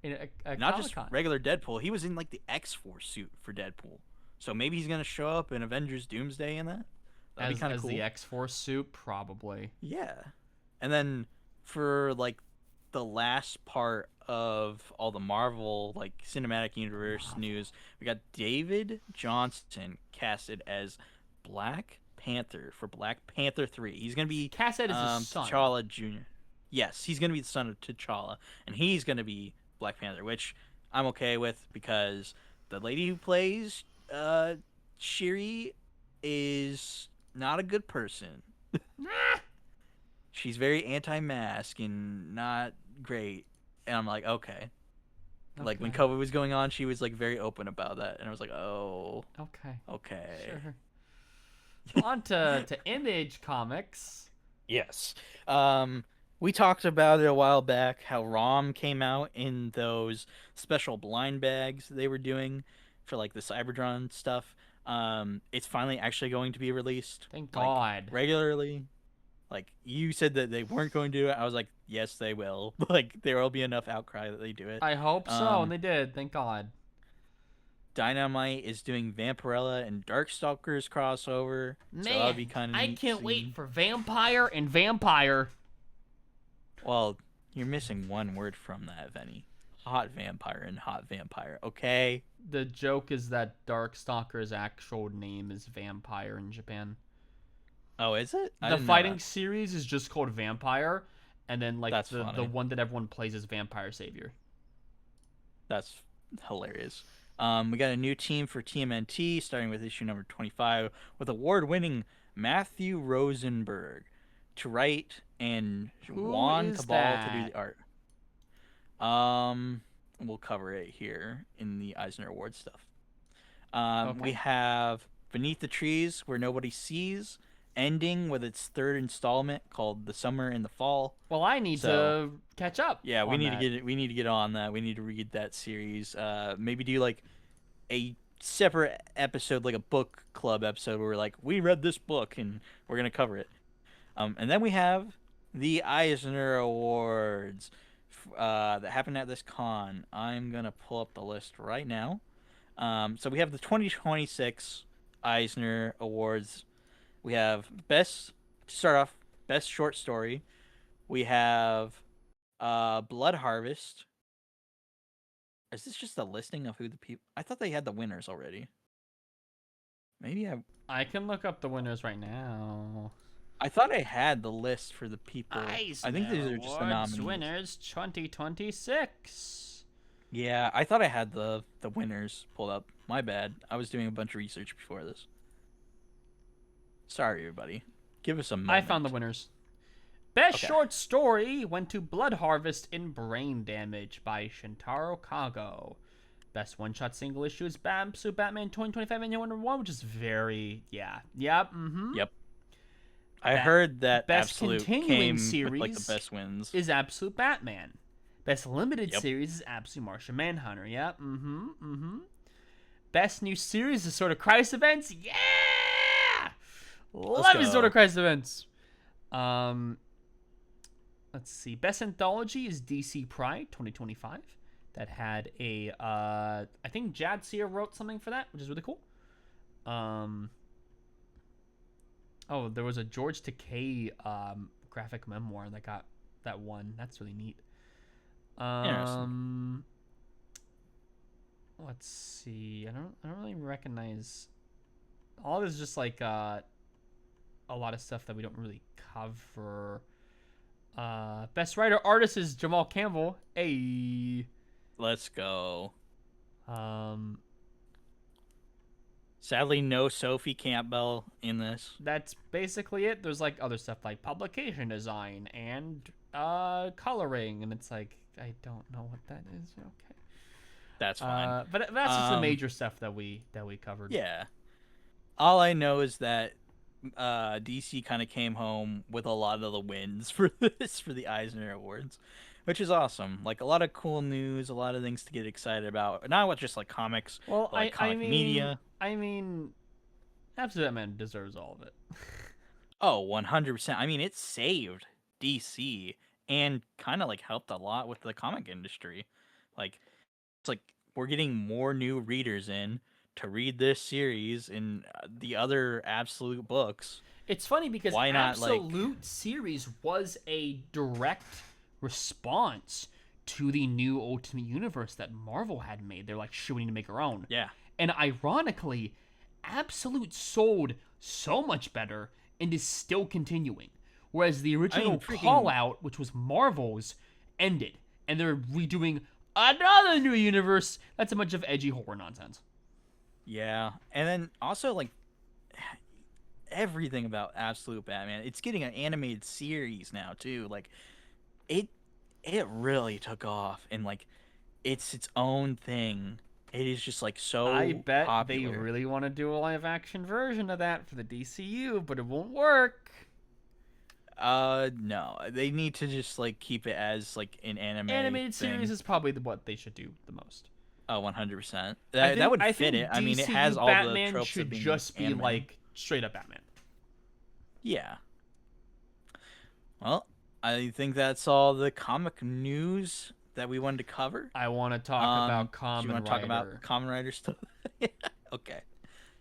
In a Not just Comic-Con. regular Deadpool. He was in like the X-Force suit for Deadpool. So maybe he's gonna show up in Avengers Doomsday in that. That'd be kind of cool. As the X-Force suit, probably. Yeah. And then for like the last part of all the Marvel like cinematic universe news, we got David Johnston casted as Black Panther for Black Panther 3. He's gonna be casted as his son. T'Challa Jr. Yes, he's gonna be the son of T'Challa, and he's gonna be Black Panther, which I'm okay with because the lady who plays Shuri is not a good person. She's very anti-mask and not great. And I'm like, okay. Like when COVID was going on, she was like very open about that, and I was like, oh. Okay. Sure. On to Image Comics. Yes. We talked about it a while back how ROM came out in those special blind bags they were doing for like the Cyberdron stuff. It's finally actually going to be released. Thank God. Regularly. Like you said that they weren't going to do it. I was like, yes, they will. Like there will be enough outcry that they do it. I hope so, and they did. Thank God. Dynamite is doing Vampirella and Darkstalkers crossover. Man, so that'll be kind of I can't wait for Vampire and Vampire. Well, you're missing one word from that, Veni. Hot vampire and hot vampire, okay? The joke is that Darkstalker's actual name is Vampire in Japan. Oh, is it? The fighting series is just called Vampire, and then like the one that everyone plays is Vampire Savior. That's hilarious. We got a new team for TMNT, starting with issue number 25, with award-winning Matthew Rosenberg to write and Juan Cabal to do the art. We'll cover it here in the Eisner Award stuff. We have Beneath the Trees, Where Nobody Sees, ending with its third installment called The Summer and the Fall. Well, I need to catch up. Yeah, we need to get on that. We need to read that series. Maybe do like a separate episode, like a book club episode, where we're like, we read this book and we're gonna cover it. And then we have the Eisner Awards that happened at this con. I'm gonna pull up the list right now. So we have the 2026 Eisner Awards. We have best short story. We have Blood Harvest. Is this just a listing of who the people? I thought they had the winners already. Maybe I can look up the winners right now. I thought I had the list for the people. Eisner I think these are just the nominees. Winners 2026. Yeah, I thought I had the winners pulled up. My bad. I was doing a bunch of research before this. Sorry, everybody. Give us a moment. I found the winners. Best short story went to Blood Harvest in Brain Damage by Shintaro Kago. Best one-shot single issue is Batman 2025 Annual #1, which is very, Yep. I heard that Best Absolute continuing came with like the series best wins. is Absolute Batman. Best limited Yep. series is Absolute Martian Manhunter. Yeah. Best new series is Sort of Crisis Events. Yeah. Let's Love his Sort of go. Crisis Events. Um, let's see. Best anthology is DC Pride 2025. That had a I think Jadzia wrote something for that, which is really cool. Oh, there was a George Takei graphic memoir that got that one. That's really neat. Interesting. Let's see. I don't really recognize. All of this is just like a lot of stuff that we don't really cover. Best writer artist is Jamal Campbell. Hey. Let's go. Um, Sadly, no Sophie Campbell in this. that's basically it. There's like other stuff like publication design and coloring, and it's like I don't know what that is. Okay. That's fine. But that's just the major stuff that we covered. Yeah. All I know is that DC kind of came home with a lot of the wins for this for the Eisner Awards, which is awesome. Like a lot of cool news, a lot of things to get excited about. Not with just like comics, Well, but like comic media. I mean, Absolute Batman deserves all of it. Oh, 100%. I mean, it saved DC and kind of like helped a lot with the comic industry. Like it's like we're getting more new readers in to read this series and the other Absolute books. It's funny because Why not, Absolute series was a direct response to the new Ultimate Universe that Marvel had made. They're like, shit, we need to make our own. Yeah. And ironically, Absolute sold so much better and is still continuing. Whereas the original Call Out, which was Marvel's, ended. And they're redoing another new universe that's a bunch of edgy horror nonsense. Yeah. And then also, like, everything about Absolute Batman, it's getting an animated series now, too. Like, it really took off. And, like, it's its own thing. It is just like so I bet popular. they really want to do a live action version of that for the DCU, but it won't work. No. They need to just like keep it as like an animated series is probably what they should do the most. Oh, 100%. That would fit it. I mean, it has all Batman the tropes should of being just be anime. like straight up Batman. Yeah. Well, I think that's all the comic news that we wanted to cover. I want to talk about Do you want to talk about Kamen Rider stuff? Okay.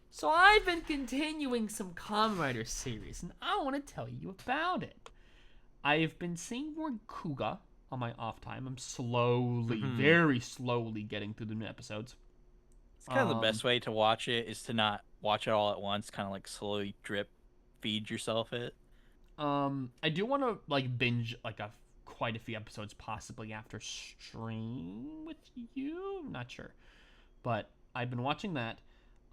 So I've been continuing some Kamen Rider series, and I want to tell you about it. I've been seeing more Kuga on my off time. I'm slowly, very slowly getting through the new episodes. It's kind of the best way to watch it is to not watch it all at once, kind of like slowly drip feed yourself it. I do want to like binge like quite a few episodes possibly after stream with you. I'm not sure, but I've been watching that.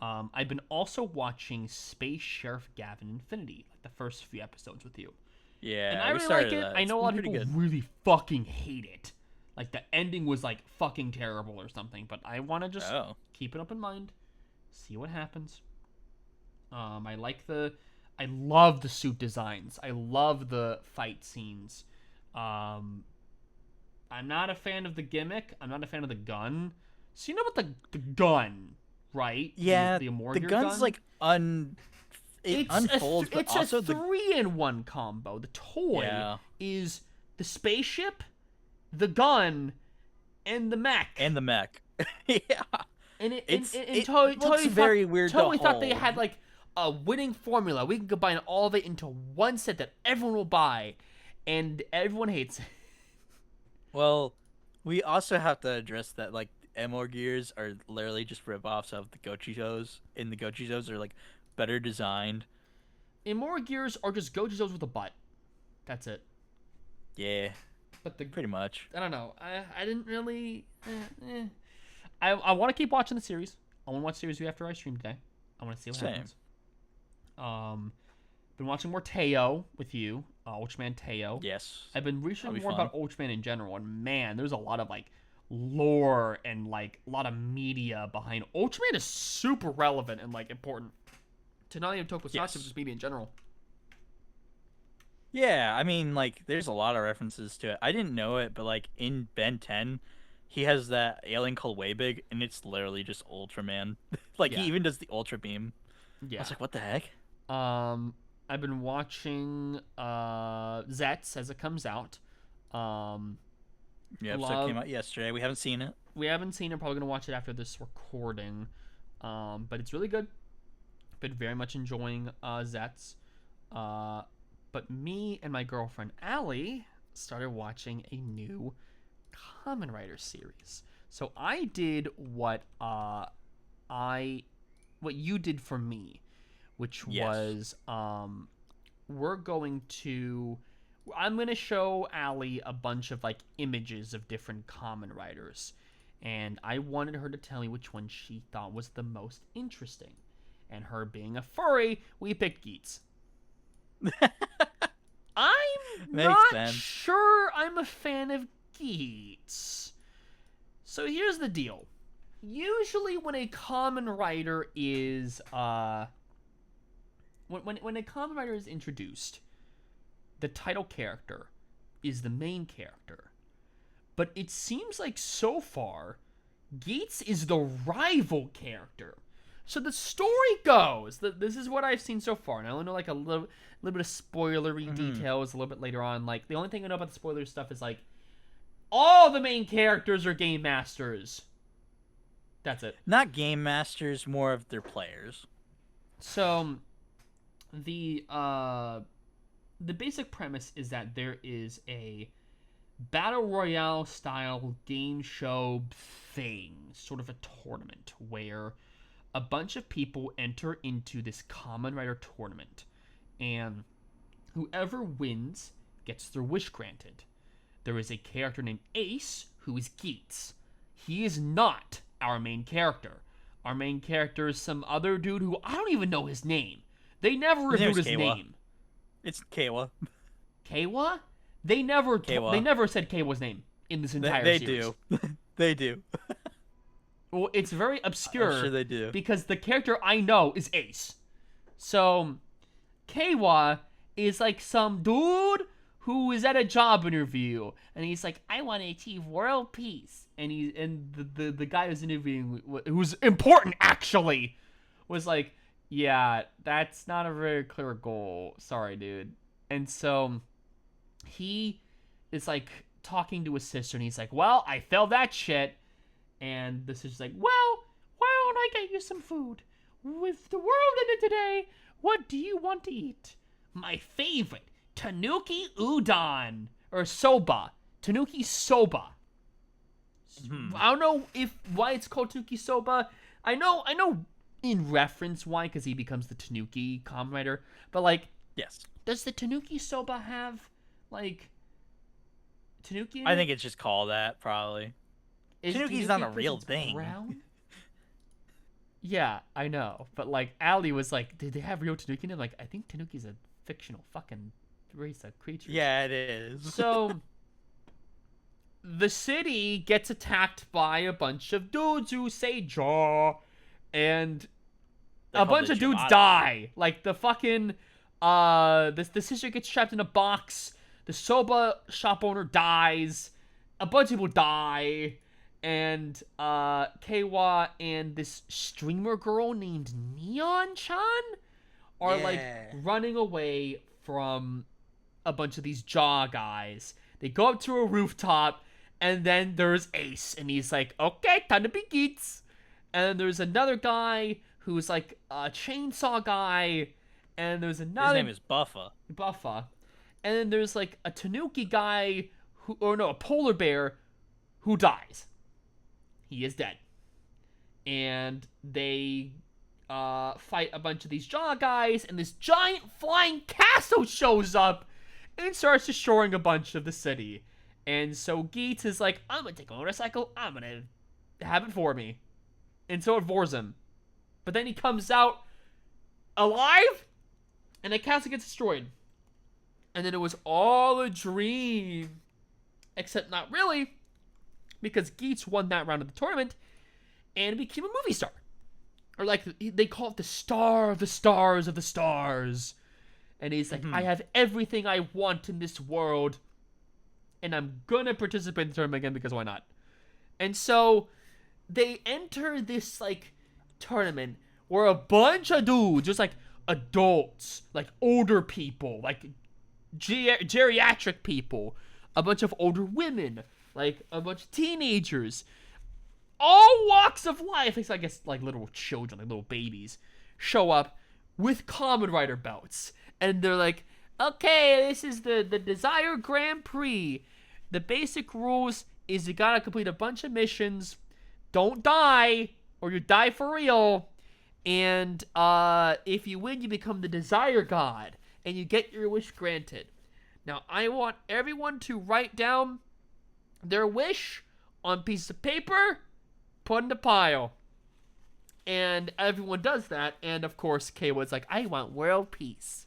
I've been also watching Space Sheriff Gavin Infinity, like the first few episodes with you. Yeah, and I really like it. I know a lot of people really fucking hate it. Like the ending was like fucking terrible or something, but I want to just keep it up in mind, see what happens. I love the suit designs. I love the fight scenes. I'm not a fan of the gimmick. I'm not a fan of the gun. So you know about the gun, right? Yeah, the gun's gun? like it unfolds, but it's also a 3-in-1 combo. The toy is the spaceship, the gun, and the mech. Yeah. And it looks very weird to Totally thought they hold. had like a winning formula. We can combine all of it into one set that everyone will buy, and everyone hates it. Well, we also have to address that like Emor gears are literally just ripoffs of the Gochijos, and the Gochijos are like better designed. Imora gears are just Gochijos with a butt. That's it. Yeah, but pretty much. I don't know. I didn't really. I want to keep watching the series. I want to watch the series after I stream today. I want to see what happens. Been watching more Teo with you, Ultraman Teo. Yes. I've been researching more about Ultraman in general, and man, there's a lot of like lore and like a lot of media behind Ultraman. Is super relevant and like important to not even Tokusatsu, but just media in general. Yeah, I mean, like, there's a lot of references to it. I didn't know it, but like in Ben 10, he has that alien called Waybig, and it's literally just Ultraman. Like he Yeah, even does the Ultra Beam. I was yeah. like, what the heck? I've been watching Zets as it comes out. Um, The episode came love. out yesterday. We haven't seen it. We haven't seen it. Probably gonna watch it after this recording. But it's really good. Been very much enjoying Zets. Uh, but me and my girlfriend Allie started watching a new Kamen Rider series. So I did I what you did for me, which Yes. was we're going to I'm gonna show Allie a bunch of like images of different Kamen Riders, and I wanted her to tell me which one she thought was the most interesting. And her being a furry, we picked Geats. I'm Makes not sense. sure I'm a fan of Geats. So here's the deal. Usually when a Kamen Rider is when a Kamen Rider is introduced, the title character is the main character. But it seems like so far, Geats is the rival character. So the story goes that this is what I've seen so far, and I only know like a little bit of spoilery Hmm. details a little bit later on. Like the only thing I know about the spoiler stuff is like all the main characters are game masters. That's it. Not game masters, more of their players. So the the basic premise is that there is a battle royale style game show thing, sort of a tournament where a bunch of people enter into this Kamen Rider tournament, and whoever wins gets their wish granted. There is a character named Ace who is Geats. He is not our main character. Our main character is some other dude who I don't even know his name. They never His name revealed is his Kawa. name. It's Kawa. Kawa? They Kawa. never said Kawa's name in this They, entire they series. do. They do. Well, it's very I'm obscure sure they do. because the character I know is Ace. So Kawa is like some dude who is at a job interview, and he's like, "I want to achieve world peace." And the guy who's interviewing, who's important actually, was like, "Yeah, that's not a very clear goal. Sorry, dude." And so he is like talking to his sister, and he's like, "Well, I failed that shit." And the sister's like, "Well, why don't I get you some food? With the world in it today, what do you want to eat?" "My favorite, tanuki udon or soba. Tanuki soba." Hmm. I don't know if why it's called tanuki soba. I know in reference why, because he becomes the tanuki Kamen Rider. But like, Yes. does the tanuki soba have like tanuki in I it? think it's just called that, probably. Is Tanuki's tanuki not a because real it's thing. brown? Yeah, I know. But like Allie was like, did they have real tanuki in it? Like, I think tanuki's a fictional fucking race of creatures. Yeah, it is. So the city gets attacked by a bunch of dudes who say jaw, and They're a called bunch the of dudes Jamato. die. Like the fucking the sister gets trapped in a box. The soba shop owner dies. A bunch of people die. And Keiwa and this streamer girl named Neon Chan are like Yeah. running away from a bunch of these jaw guys. They go up to a rooftop, and then there's Ace, and he's like, "Okay, time to be geeks." And then there's another guy who's like a chainsaw guy, and there's His another name is Buffa. Buffa, and then there's like a Tanuki guy who, or no, a polar bear who dies. He is dead, and they fight a bunch of these jaw guys, and this giant flying castle shows up and starts destroying a bunch of the city. And so Geets is like, "I'm gonna take a motorcycle, I'm gonna have it for me." And so it vores him. But then he comes out alive, and the castle gets destroyed. And then it was all a dream. Except not really, because Geets won that round of the tournament and became a movie star. Or like they call it the star of the stars of the stars. And he's like, I have everything I want in this world, and I'm gonna participate in the tournament again because why not? And so they enter this like tournament where a bunch of dudes, just like adults, like older people, like geriatric people, a bunch of older women, like a bunch of teenagers, all walks of life, I guess like little children, like little babies, show up with Kamen Rider belts. And they're like, okay, this is the Desire Grand Prix. The basic rules is you gotta complete a bunch of missions. Don't die, or you die for real. And if you win, you become the Desire God, and you get your wish granted. Now, I want everyone to write down their wish on a piece of paper, put in the pile. And everyone does that, and of course, Keiwa's like, I want world peace.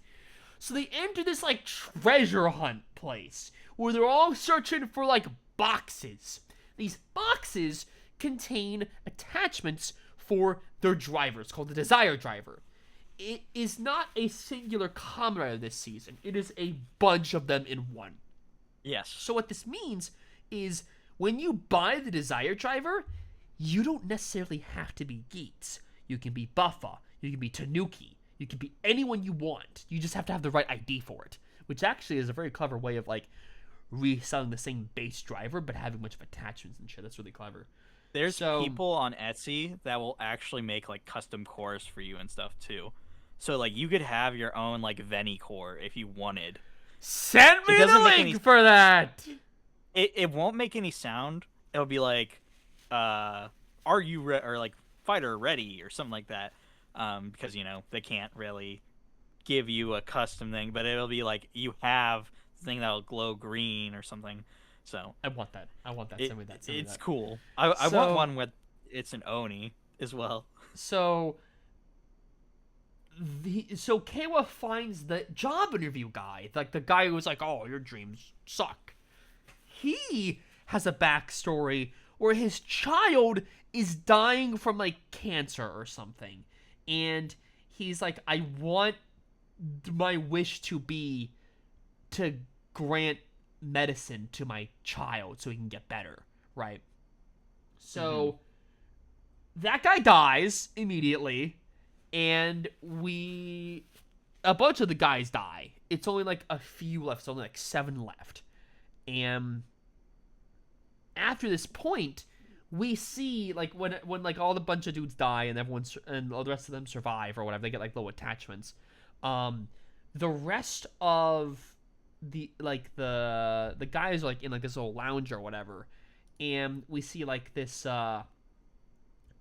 So they enter this, like, treasure hunt place, where they're all searching for, like, boxes. These boxes contain attachments for their drivers, called the Desire Driver. It is not a singular Kamen Rider this season. It is a bunch of them in one. Yes. So what this means is, when you buy the Desire Driver, you don't necessarily have to be Geats. You can be Buffa. You can be Tanuki. You can be anyone you want. You just have to have the right ID for it. Which actually is a very clever way of, like, reselling the same base driver, but having a bunch of attachments and shit. That's really clever. There's people on Etsy that will actually make, like, custom cores for you and stuff, too. So, like, you could have your own, like, Veni core if you wanted. Send me the link for that! It won't make any sound. It'll be like, are you or like, fighter ready, or something like that. Because, you know, they can't really give you a custom thing, but it'll be like, you have the thing that'll glow green or something. So I want that. Send me that. It's cool. I want one with it's an Oni as well. So Keiwa finds the job interview guy, like the guy who was like, "Oh, your dreams suck." He has a backstory where his child is dying from like cancer or something, and he's like, "I want my wish to be to grant medicine to my child so he can get better," right? So that guy dies immediately, and a bunch of the guys die. It's only like a few left. It's only like 7 left. And after this point, we see like when like all the bunch of dudes die and all the rest of them survive or whatever, they get like little attachments. The rest of the guys are like in like this little lounge or whatever, and we see like this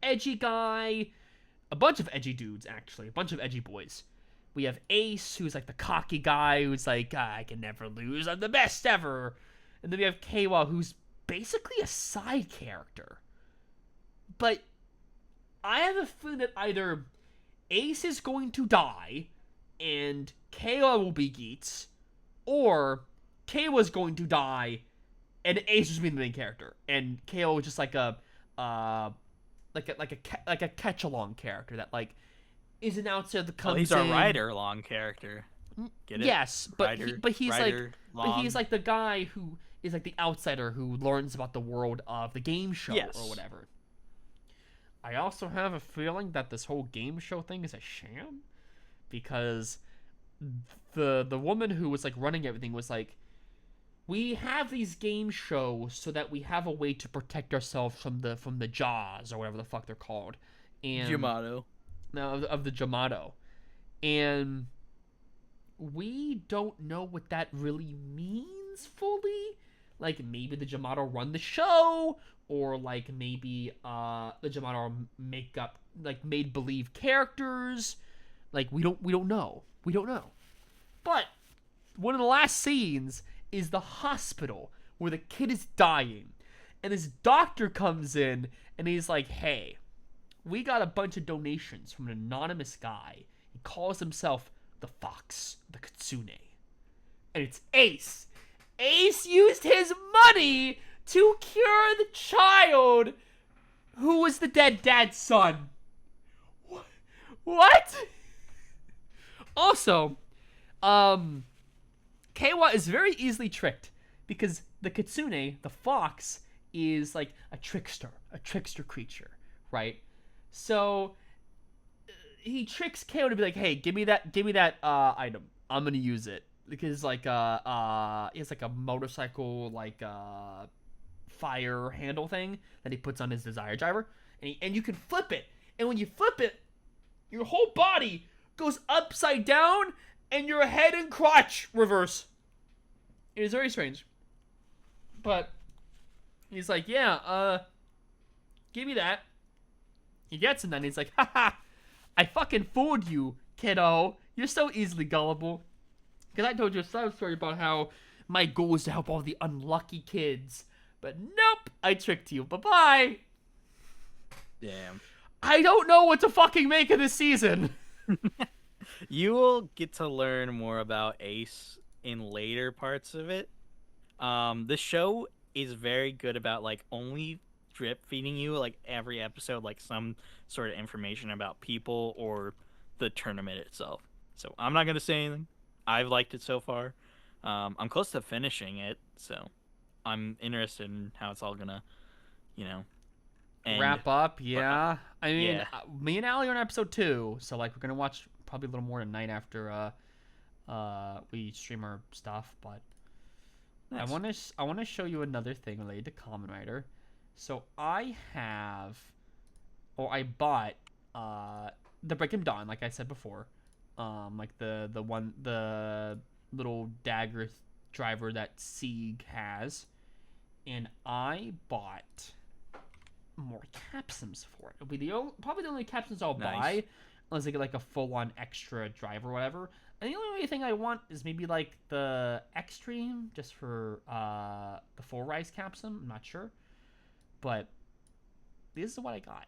edgy guy, a bunch of edgy dudes actually, a bunch of edgy boys. We have Ace, who's like the cocky guy who's like, I can never lose, I'm the best ever. And then we have Keiwa, who's basically a side character. But I have a feeling that either Ace is going to die and Keiwa will be Geats, or Keiwa's going to die and Ace will be the main character, and Keiwa is just like a catch-along character that like is an outsider that comes in. He's a rider-along character. Get it? Yes, but he's Rider-long. like the guy who is like the outsider who learns about the world of the game show or whatever. I also have a feeling that this whole game show thing is a sham, because the woman who was like running everything was like, we have these game shows so that we have a way to protect ourselves from the Jaws or whatever the fuck they're called, and Yamato. No, of the Yamato, and we don't know what that really means fully. Like, maybe the Yamato run the show, or like maybe the Yamato make up like made believe characters. Like, we don't know. But one of the last scenes is the hospital where the kid is dying, and this doctor comes in and he's like, hey, we got a bunch of donations from an anonymous guy. He calls himself the Fox, the Kitsune, and it's Ace. Ace used his money to cure the child who was the dead dad's son. What? Also, Keiwa is very easily tricked because the kitsune, the fox, is like a trickster creature, right? So he tricks Keiwa to be like, "Hey, give me that item. I'm gonna use it." Because like he has like a motorcycle like fire handle thing that he puts on his desire driver, and you can flip it. And when you flip it, your whole body goes upside down, and your head and crotch reverse. It is very strange. But he's like, yeah, give me that. He gets him, then he's like, haha, I fucking fooled you, kiddo. You're so easily gullible. Because I told you a side story about how my goal is to help all the unlucky kids. But nope, I tricked you. Bye-bye. Damn. I don't know what to fucking make of this season. You will get to learn more about Ace in later parts of it. The show is very good about like only drip feeding you like every episode like some sort of information about people or the tournament itself. So I'm not gonna say anything. I've liked it so far. I'm close to finishing it, so I'm interested in how it's all gonna, you know, end. Wrap up, yeah. I mean, yeah. Me and Allie are on episode 2, so like we're gonna watch probably a little more tonight after we stream our stuff. But Nice. I wanna show you another thing related to Kamen Rider. So I bought the Breaking Dawn, like I said before, like the little dagger driver that Sieg has, and I bought more capsims for it. It'll be probably the only capsims I'll Nice. buy, unless I get like a full-on extra driver or whatever. And the only thing I want is maybe like the Extreme, just for the full rise capsim. I'm not sure, but this is what I got.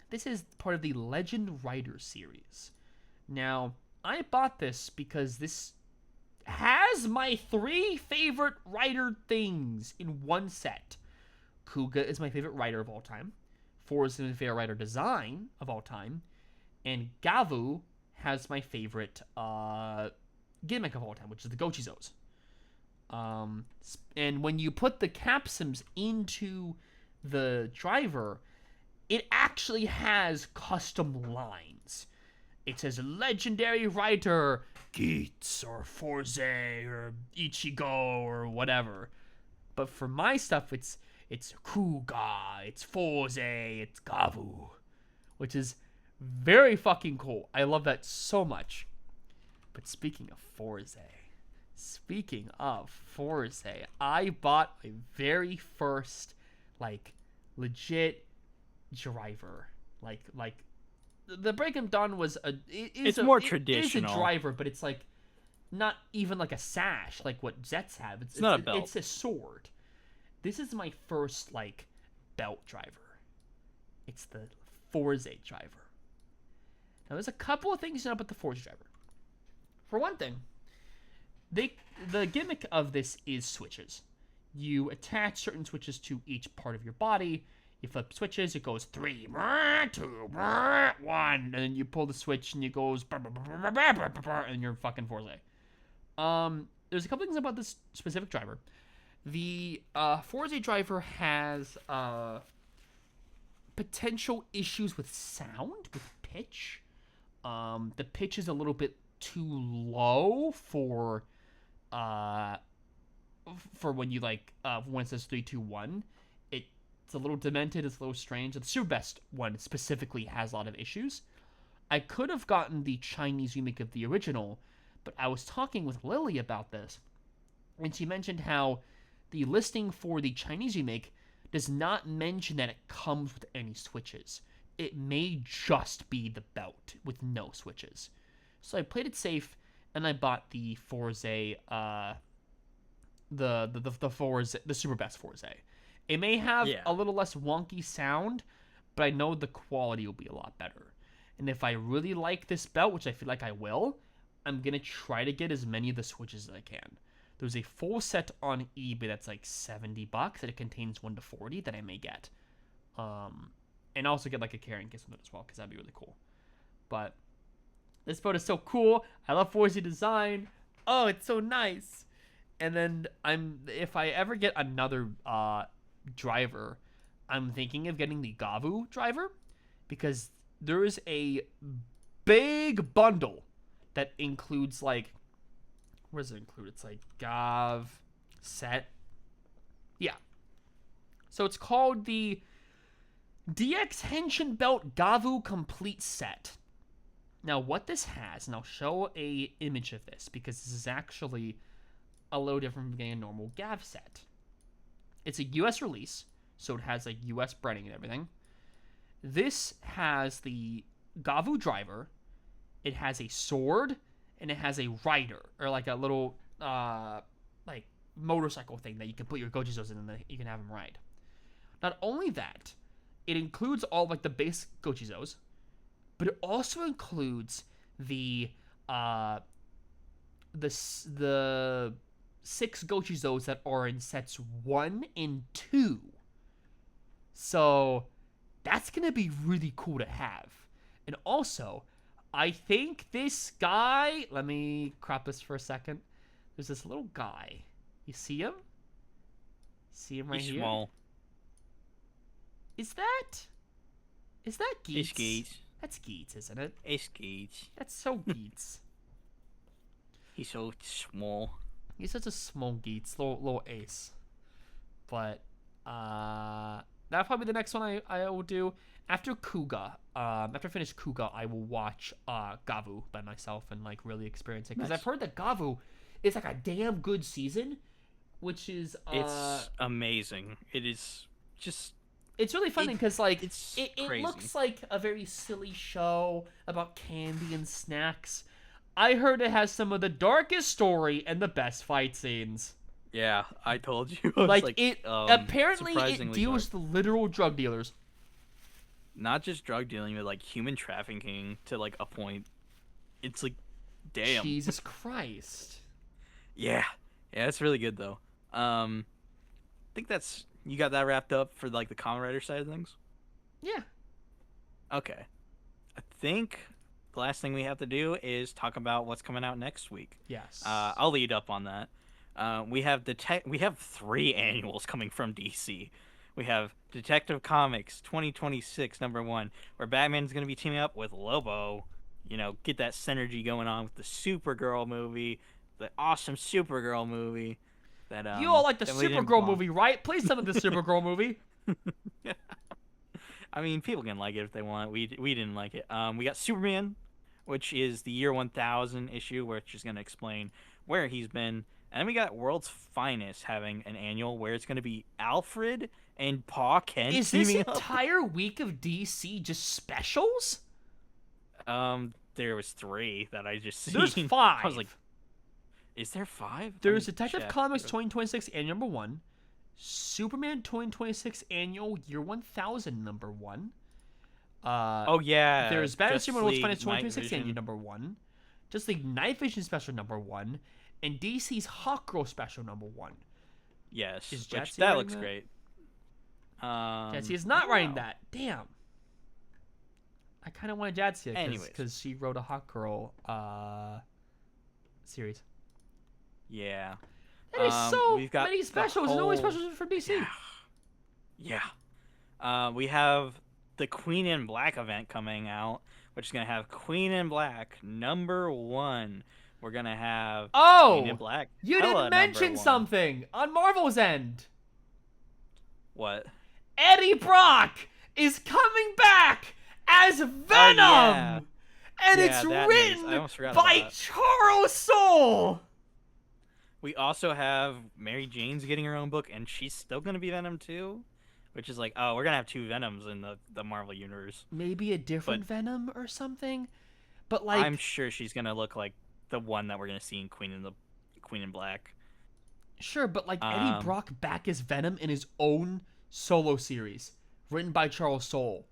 This is part of the Legend Rider series. Now, I bought this because this has my 3 favorite rider things in one set. Kuga is my favorite rider of all time. Forza is my favorite rider design of all time. And Gavu has my favorite gimmick of all time, which is the Gochizos. And when you put the capsims into the driver, it actually has custom lines. It says legendary writer Geats or Forze or Ichigo or whatever. But for my stuff, it's Kuga, it's Forze, it's Gavu, which is very fucking cool. I love that so much. But speaking of Forze, I bought my very first like legit driver. Like the Breaking Dawn was It's more traditional. It is a driver, but it's like not even like a sash like what Zets have. It's not a belt. It's a sword. This is my first like belt driver. It's the Forze driver. Now there's a couple of things to know about the Forze driver. For one thing, the gimmick of this is switches. You attach certain switches to each part of your body. You flip switches, it goes 3, 2, 1, and then you pull the switch and it goes and you're fucking Forze. There's a couple things about this specific driver. The Forze driver has potential issues with sound, with pitch. The pitch is a little bit too low for when you like when it says 3, 2, 1. It's a little demented, it's a little strange. The Super Best one specifically has a lot of issues. I could have gotten the Chinese remake of the original, but I was talking with Lily about this, and she mentioned how the listing for the Chinese remake does not mention that it comes with any switches. It may just be the belt with no switches. So I played it safe, and I bought the Forze, the Forze, the Super Best Forze. It may have a little less wonky sound, but I know the quality will be a lot better. And if I really like this belt, which I feel like I will, I'm going to try to get as many of the switches as I can. There's a full set on eBay that's like $70 that it contains 1 to 40 that I may get. And also get like a carrying case with it as well, because that'd be really cool. But This boat is so cool. I love 4Z design. Oh, it's so nice. And then if I ever get another driver, I'm thinking of getting the Gavu driver because there is a big bundle that includes like, what does it include? It's like Gav set. Yeah. So it's called the DX Henshin Belt Gavu Complete Set. Now, what this has, and I'll show a image of this because this is actually a little different from getting a normal Gav set. It's a US release, so it has like US branding and everything. This has the Gavu driver. It has a sword, and it has a rider, or like a little like motorcycle thing that you can put your Gojizos in and you can have them ride. Not only that, it includes all like the base Gojizos, but it also includes the 6 Gochizos that are in sets 1 and 2. So that's gonna be really cool to have. And also, I think this guy, let me crop this for a second. There's this little guy. You see him? See him right He's here? small. Is that Geets? It's Geets. That's Geets, isn't it? It's Geets. That's so Geets. He's so small. He's such a small Geets, little ace. But that'll probably be the next one I will do. After Kuga, after I finish Kuga, I will watch Gavu by myself and like really experience it. Because Nice. I've heard that Gavu is like a damn good season, which is It's amazing. It is just it's really funny because like it's it crazy. looks like a very silly show about candy and snacks. I heard it has some of the darkest story and the best fight scenes. Yeah, I told you. I was Like it apparently it surprisingly deals dark. with literal drug dealers. Not just drug dealing, but like human trafficking to like a point. It's like, damn. Jesus Christ. Yeah, it's really good though. I think that's you got that wrapped up for like the Kamen Rider side of things. Yeah. Okay, I think the last thing we have to do is talk about what's coming out next week. Yes. I'll lead up on that. We have 3 annuals coming from DC. We have Detective Comics 2026 #1, where Batman's going to be teaming up with Lobo. You know, get that synergy going on with the Supergirl movie, the awesome Supergirl movie. That you all like the that we didn't Supergirl want. movie, right? Please tell me the Supergirl movie. I mean, people can like it if they want. We didn't like it. We got Superman, which is the year 1000 issue, which is going to explain where he's been. And then we got World's Finest having an annual where it's going to be Alfred and Pa Kent Is this teaming up. entire week of DC just specials? There was 3 that I just seen. There's 5. I was like, is there 5? There's Detective Comics 2026 Annual #1, Superman 2026 Annual Year 1000 #1. Oh yeah. There's Batman Justice Superman World's League, Finest Night 2026 Vision. Annual #1, Just League Night Vision Special #1, and DC's Hawkgirl Special #1. Yes, Is which Jatsy that writing looks that? great. Jatsy is not I don't writing know. that. Damn. I kind of wanted Jatsy Anyways. because she wrote a Hawkgirl series. Yeah. There is so we've got many the specials. No only whole- specials for DC. Yeah. We have the Queen in Black event coming out, which is gonna have Queen in Black #1. We're gonna have Queen in Oh, Black. you Hela didn't mention #1. something on Marvel's end. What? Eddie Brock is coming back as Venom, yeah. and Yeah, it's that news. I written almost forgot by about that. Charles Soule. We also have Mary Jane's getting her own book, and she's still gonna be Venom too, which is like, oh, we're gonna have 2 Venoms in the Marvel universe. Maybe a different But- Venom or something, but like I'm sure she's gonna look like the one that we're gonna see in Queen in Black. sure, but like Eddie Um, Brock back as Venom in his own solo series, written by Charles Soule.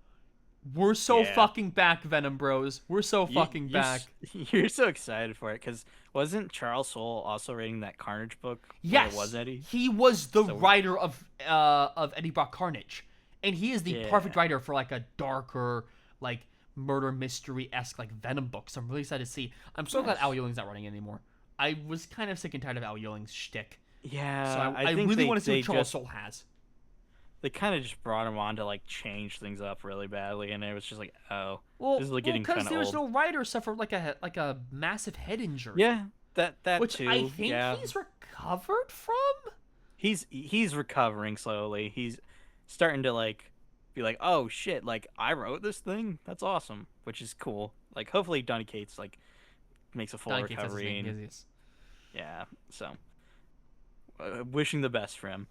We're so Yeah. fucking back, Venom Bros. We're so fucking back. You're so excited for it because wasn't Charles Soule also reading that Carnage book? where Yes, it was Eddie. he was the So- writer of Eddie Brock Carnage, and he is the Yeah. perfect writer for like a darker, like murder mystery-esque like Venom books. I'm really excited to see. I'm so glad Nice. Al Ewing's not running anymore. I was kind of sick and tired of Al Ewing's shtick. So Yeah, I I think really want to see they what Charles just Soule has. they kind of just brought him on to like change things up really badly, and it was just like, oh, this Well, is like well, getting because kind of the old. original writer suffered like a massive head injury, Yeah, that which I too. think Yeah, he's recovered from. he's recovering slowly. He's starting to like be like, oh shit, like I wrote this thing. That's awesome, which is cool. Like hopefully Donny Cates like makes a full Don Cates has his recovery name. and Yes. yeah. So wishing the best for him.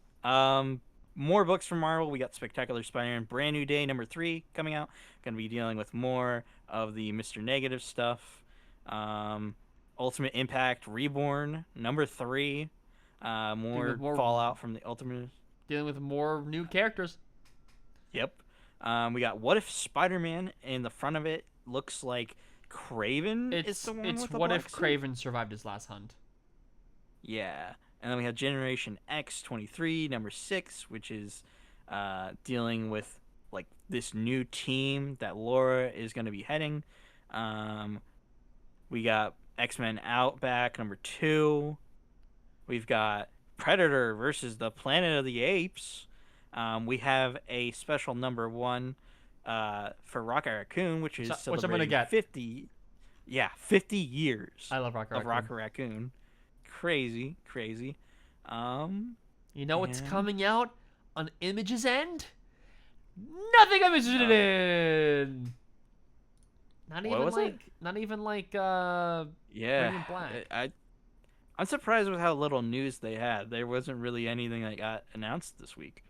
More books from Marvel. We got Spectacular Spider-Man Brand New Day #3 coming out. Going to be dealing with more of the Mr. Negative stuff. Ultimate Impact Reborn #3. Dealing with More more, fallout from the Ultimate. dealing with more new characters. Yep. We got What If Spider-Man in the front of it looks like Craven is the one It's with the what black if suit? Craven survived his last hunt. Yeah. And then we have Generation X 23, #6, which is dealing with like this new team that Laura is going to be heading. Um, we got X-Men Outback #2. We've got Predator versus the Planet of the Apes. We have a special #1 for Rocket Raccoon, which is Which I'm gonna celebrating get. 50 years I love Rocket of Raccoon. Rocket Raccoon. Crazy, crazy. You know what's And coming out on Image's end? Nothing I'm interested in. Not what even was it? like, not even like Yeah, Radiant Black. I'm surprised with how little news they had. There wasn't really anything that got announced this week.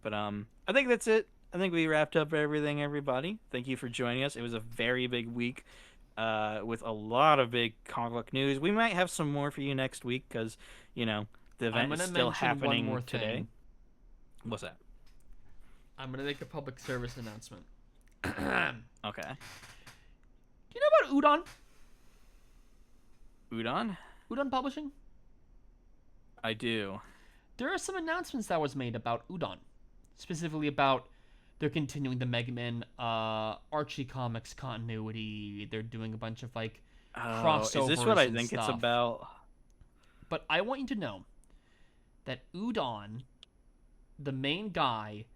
But I think that's it. I think we wrapped up everything, everybody. Thank you for joining us. It was a very big week with a lot of big comic book news. We might have some more for you next week because, you know, the I'm event is gonna still mention one happening more today. thing. What's that? I'm gonna make a public service announcement. Do Okay. you know about Udon? Udon? Udon Publishing? I do. There are some announcements that was made about Udon, specifically about they're continuing the Mega Man Archie Comics continuity. They're doing a bunch of like Oh, is this crossovers what I and think it's stuff. about? But I want you to know that Udon, the main guy,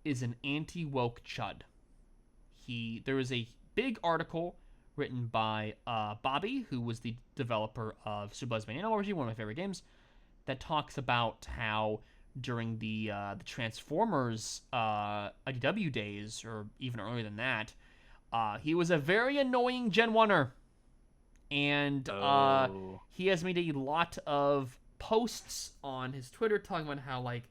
is an anti-woke chud. There is a big article written by Bobby, who was the developer of Super Mario Energy, one of my favorite games, that talks about how during the Transformers IDW days, or even earlier than that, he was a very annoying Gen 1er. And Oh. he has made a lot of posts on his Twitter talking about how, like,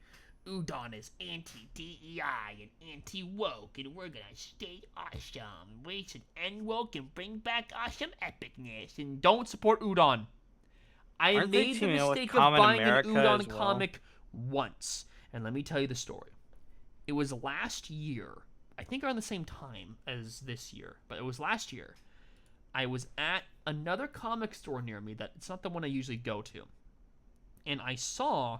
Udon is anti-DEI and anti-woke, and we're gonna stay awesome. We should end woke and bring back awesome epicness. And don't support Udon. I Aren't they made the teaming up with mistake of Common buying America an Udon as well? comic once. And let me tell you the story. It was last year, I think around the same time as this year, but it was last year. I was at another comic store near me that it's not the one I usually go to. And I saw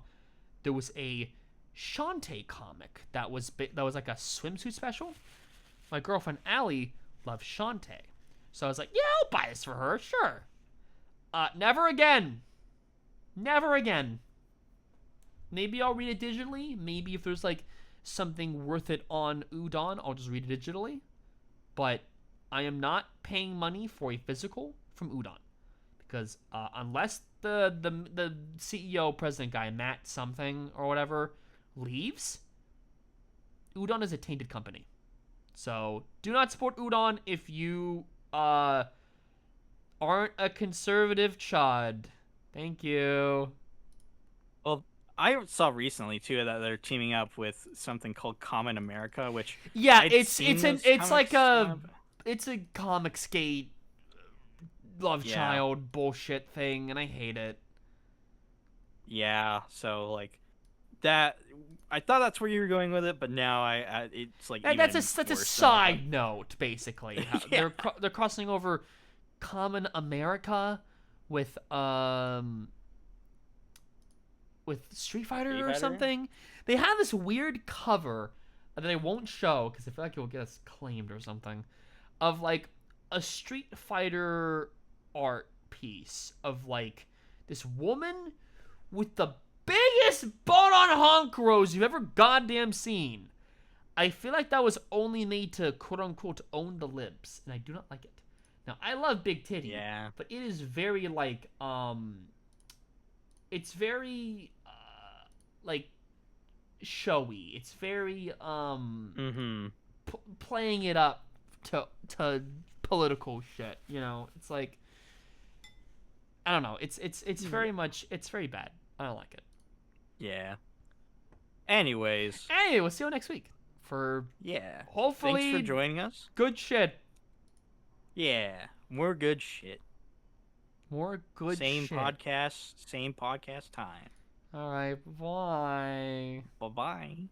there was a Shantae comic that was like a swimsuit special. My girlfriend Allie loves Shantae. So I was like, yeah, I'll buy this for her, sure. Never again. Never again. Maybe I'll read it digitally. Maybe if there's like something worth it on Udon, I'll just read it digitally. But I am not paying money for a physical from Udon. Because unless the CEO president guy, Matt something or whatever, leaves, Udon is a tainted company. So do not support Udon if you aren't a conservative chud. Thank you. Well, I saw recently too that they're teaming up with something called Common America, which Yeah, I'd it's seen those like comics a more, it's a comic skate love Yeah. child bullshit thing, and I hate it. yeah. So like that, I thought that's where you were going with it, but now it's like And even that's a worse than I side note, basically. How- Yeah. they're crossing over Common America with Street Fighter Street or Fighter? something. They have this weird cover that I won't show because I feel like it will get us claimed or something. of like a Street Fighter art piece of like this woman with the biggest boat on honk rose you've ever goddamn seen. I feel like that was only made to quote unquote own the libs, and I do not like it. Now I love big titty, Yeah. but it is very like it's very like showy. It's very Mm-hmm. playing it up to political shit. You know, it's like I don't know. It's very much it's very bad. I don't like it. Yeah. Anyways, Anyway, we'll see you next week for yeah. Thanks for hopefully joining us. good shit. Yeah. More good shit. More good Same shit. podcast, same podcast time. All right, bye. Bye-bye.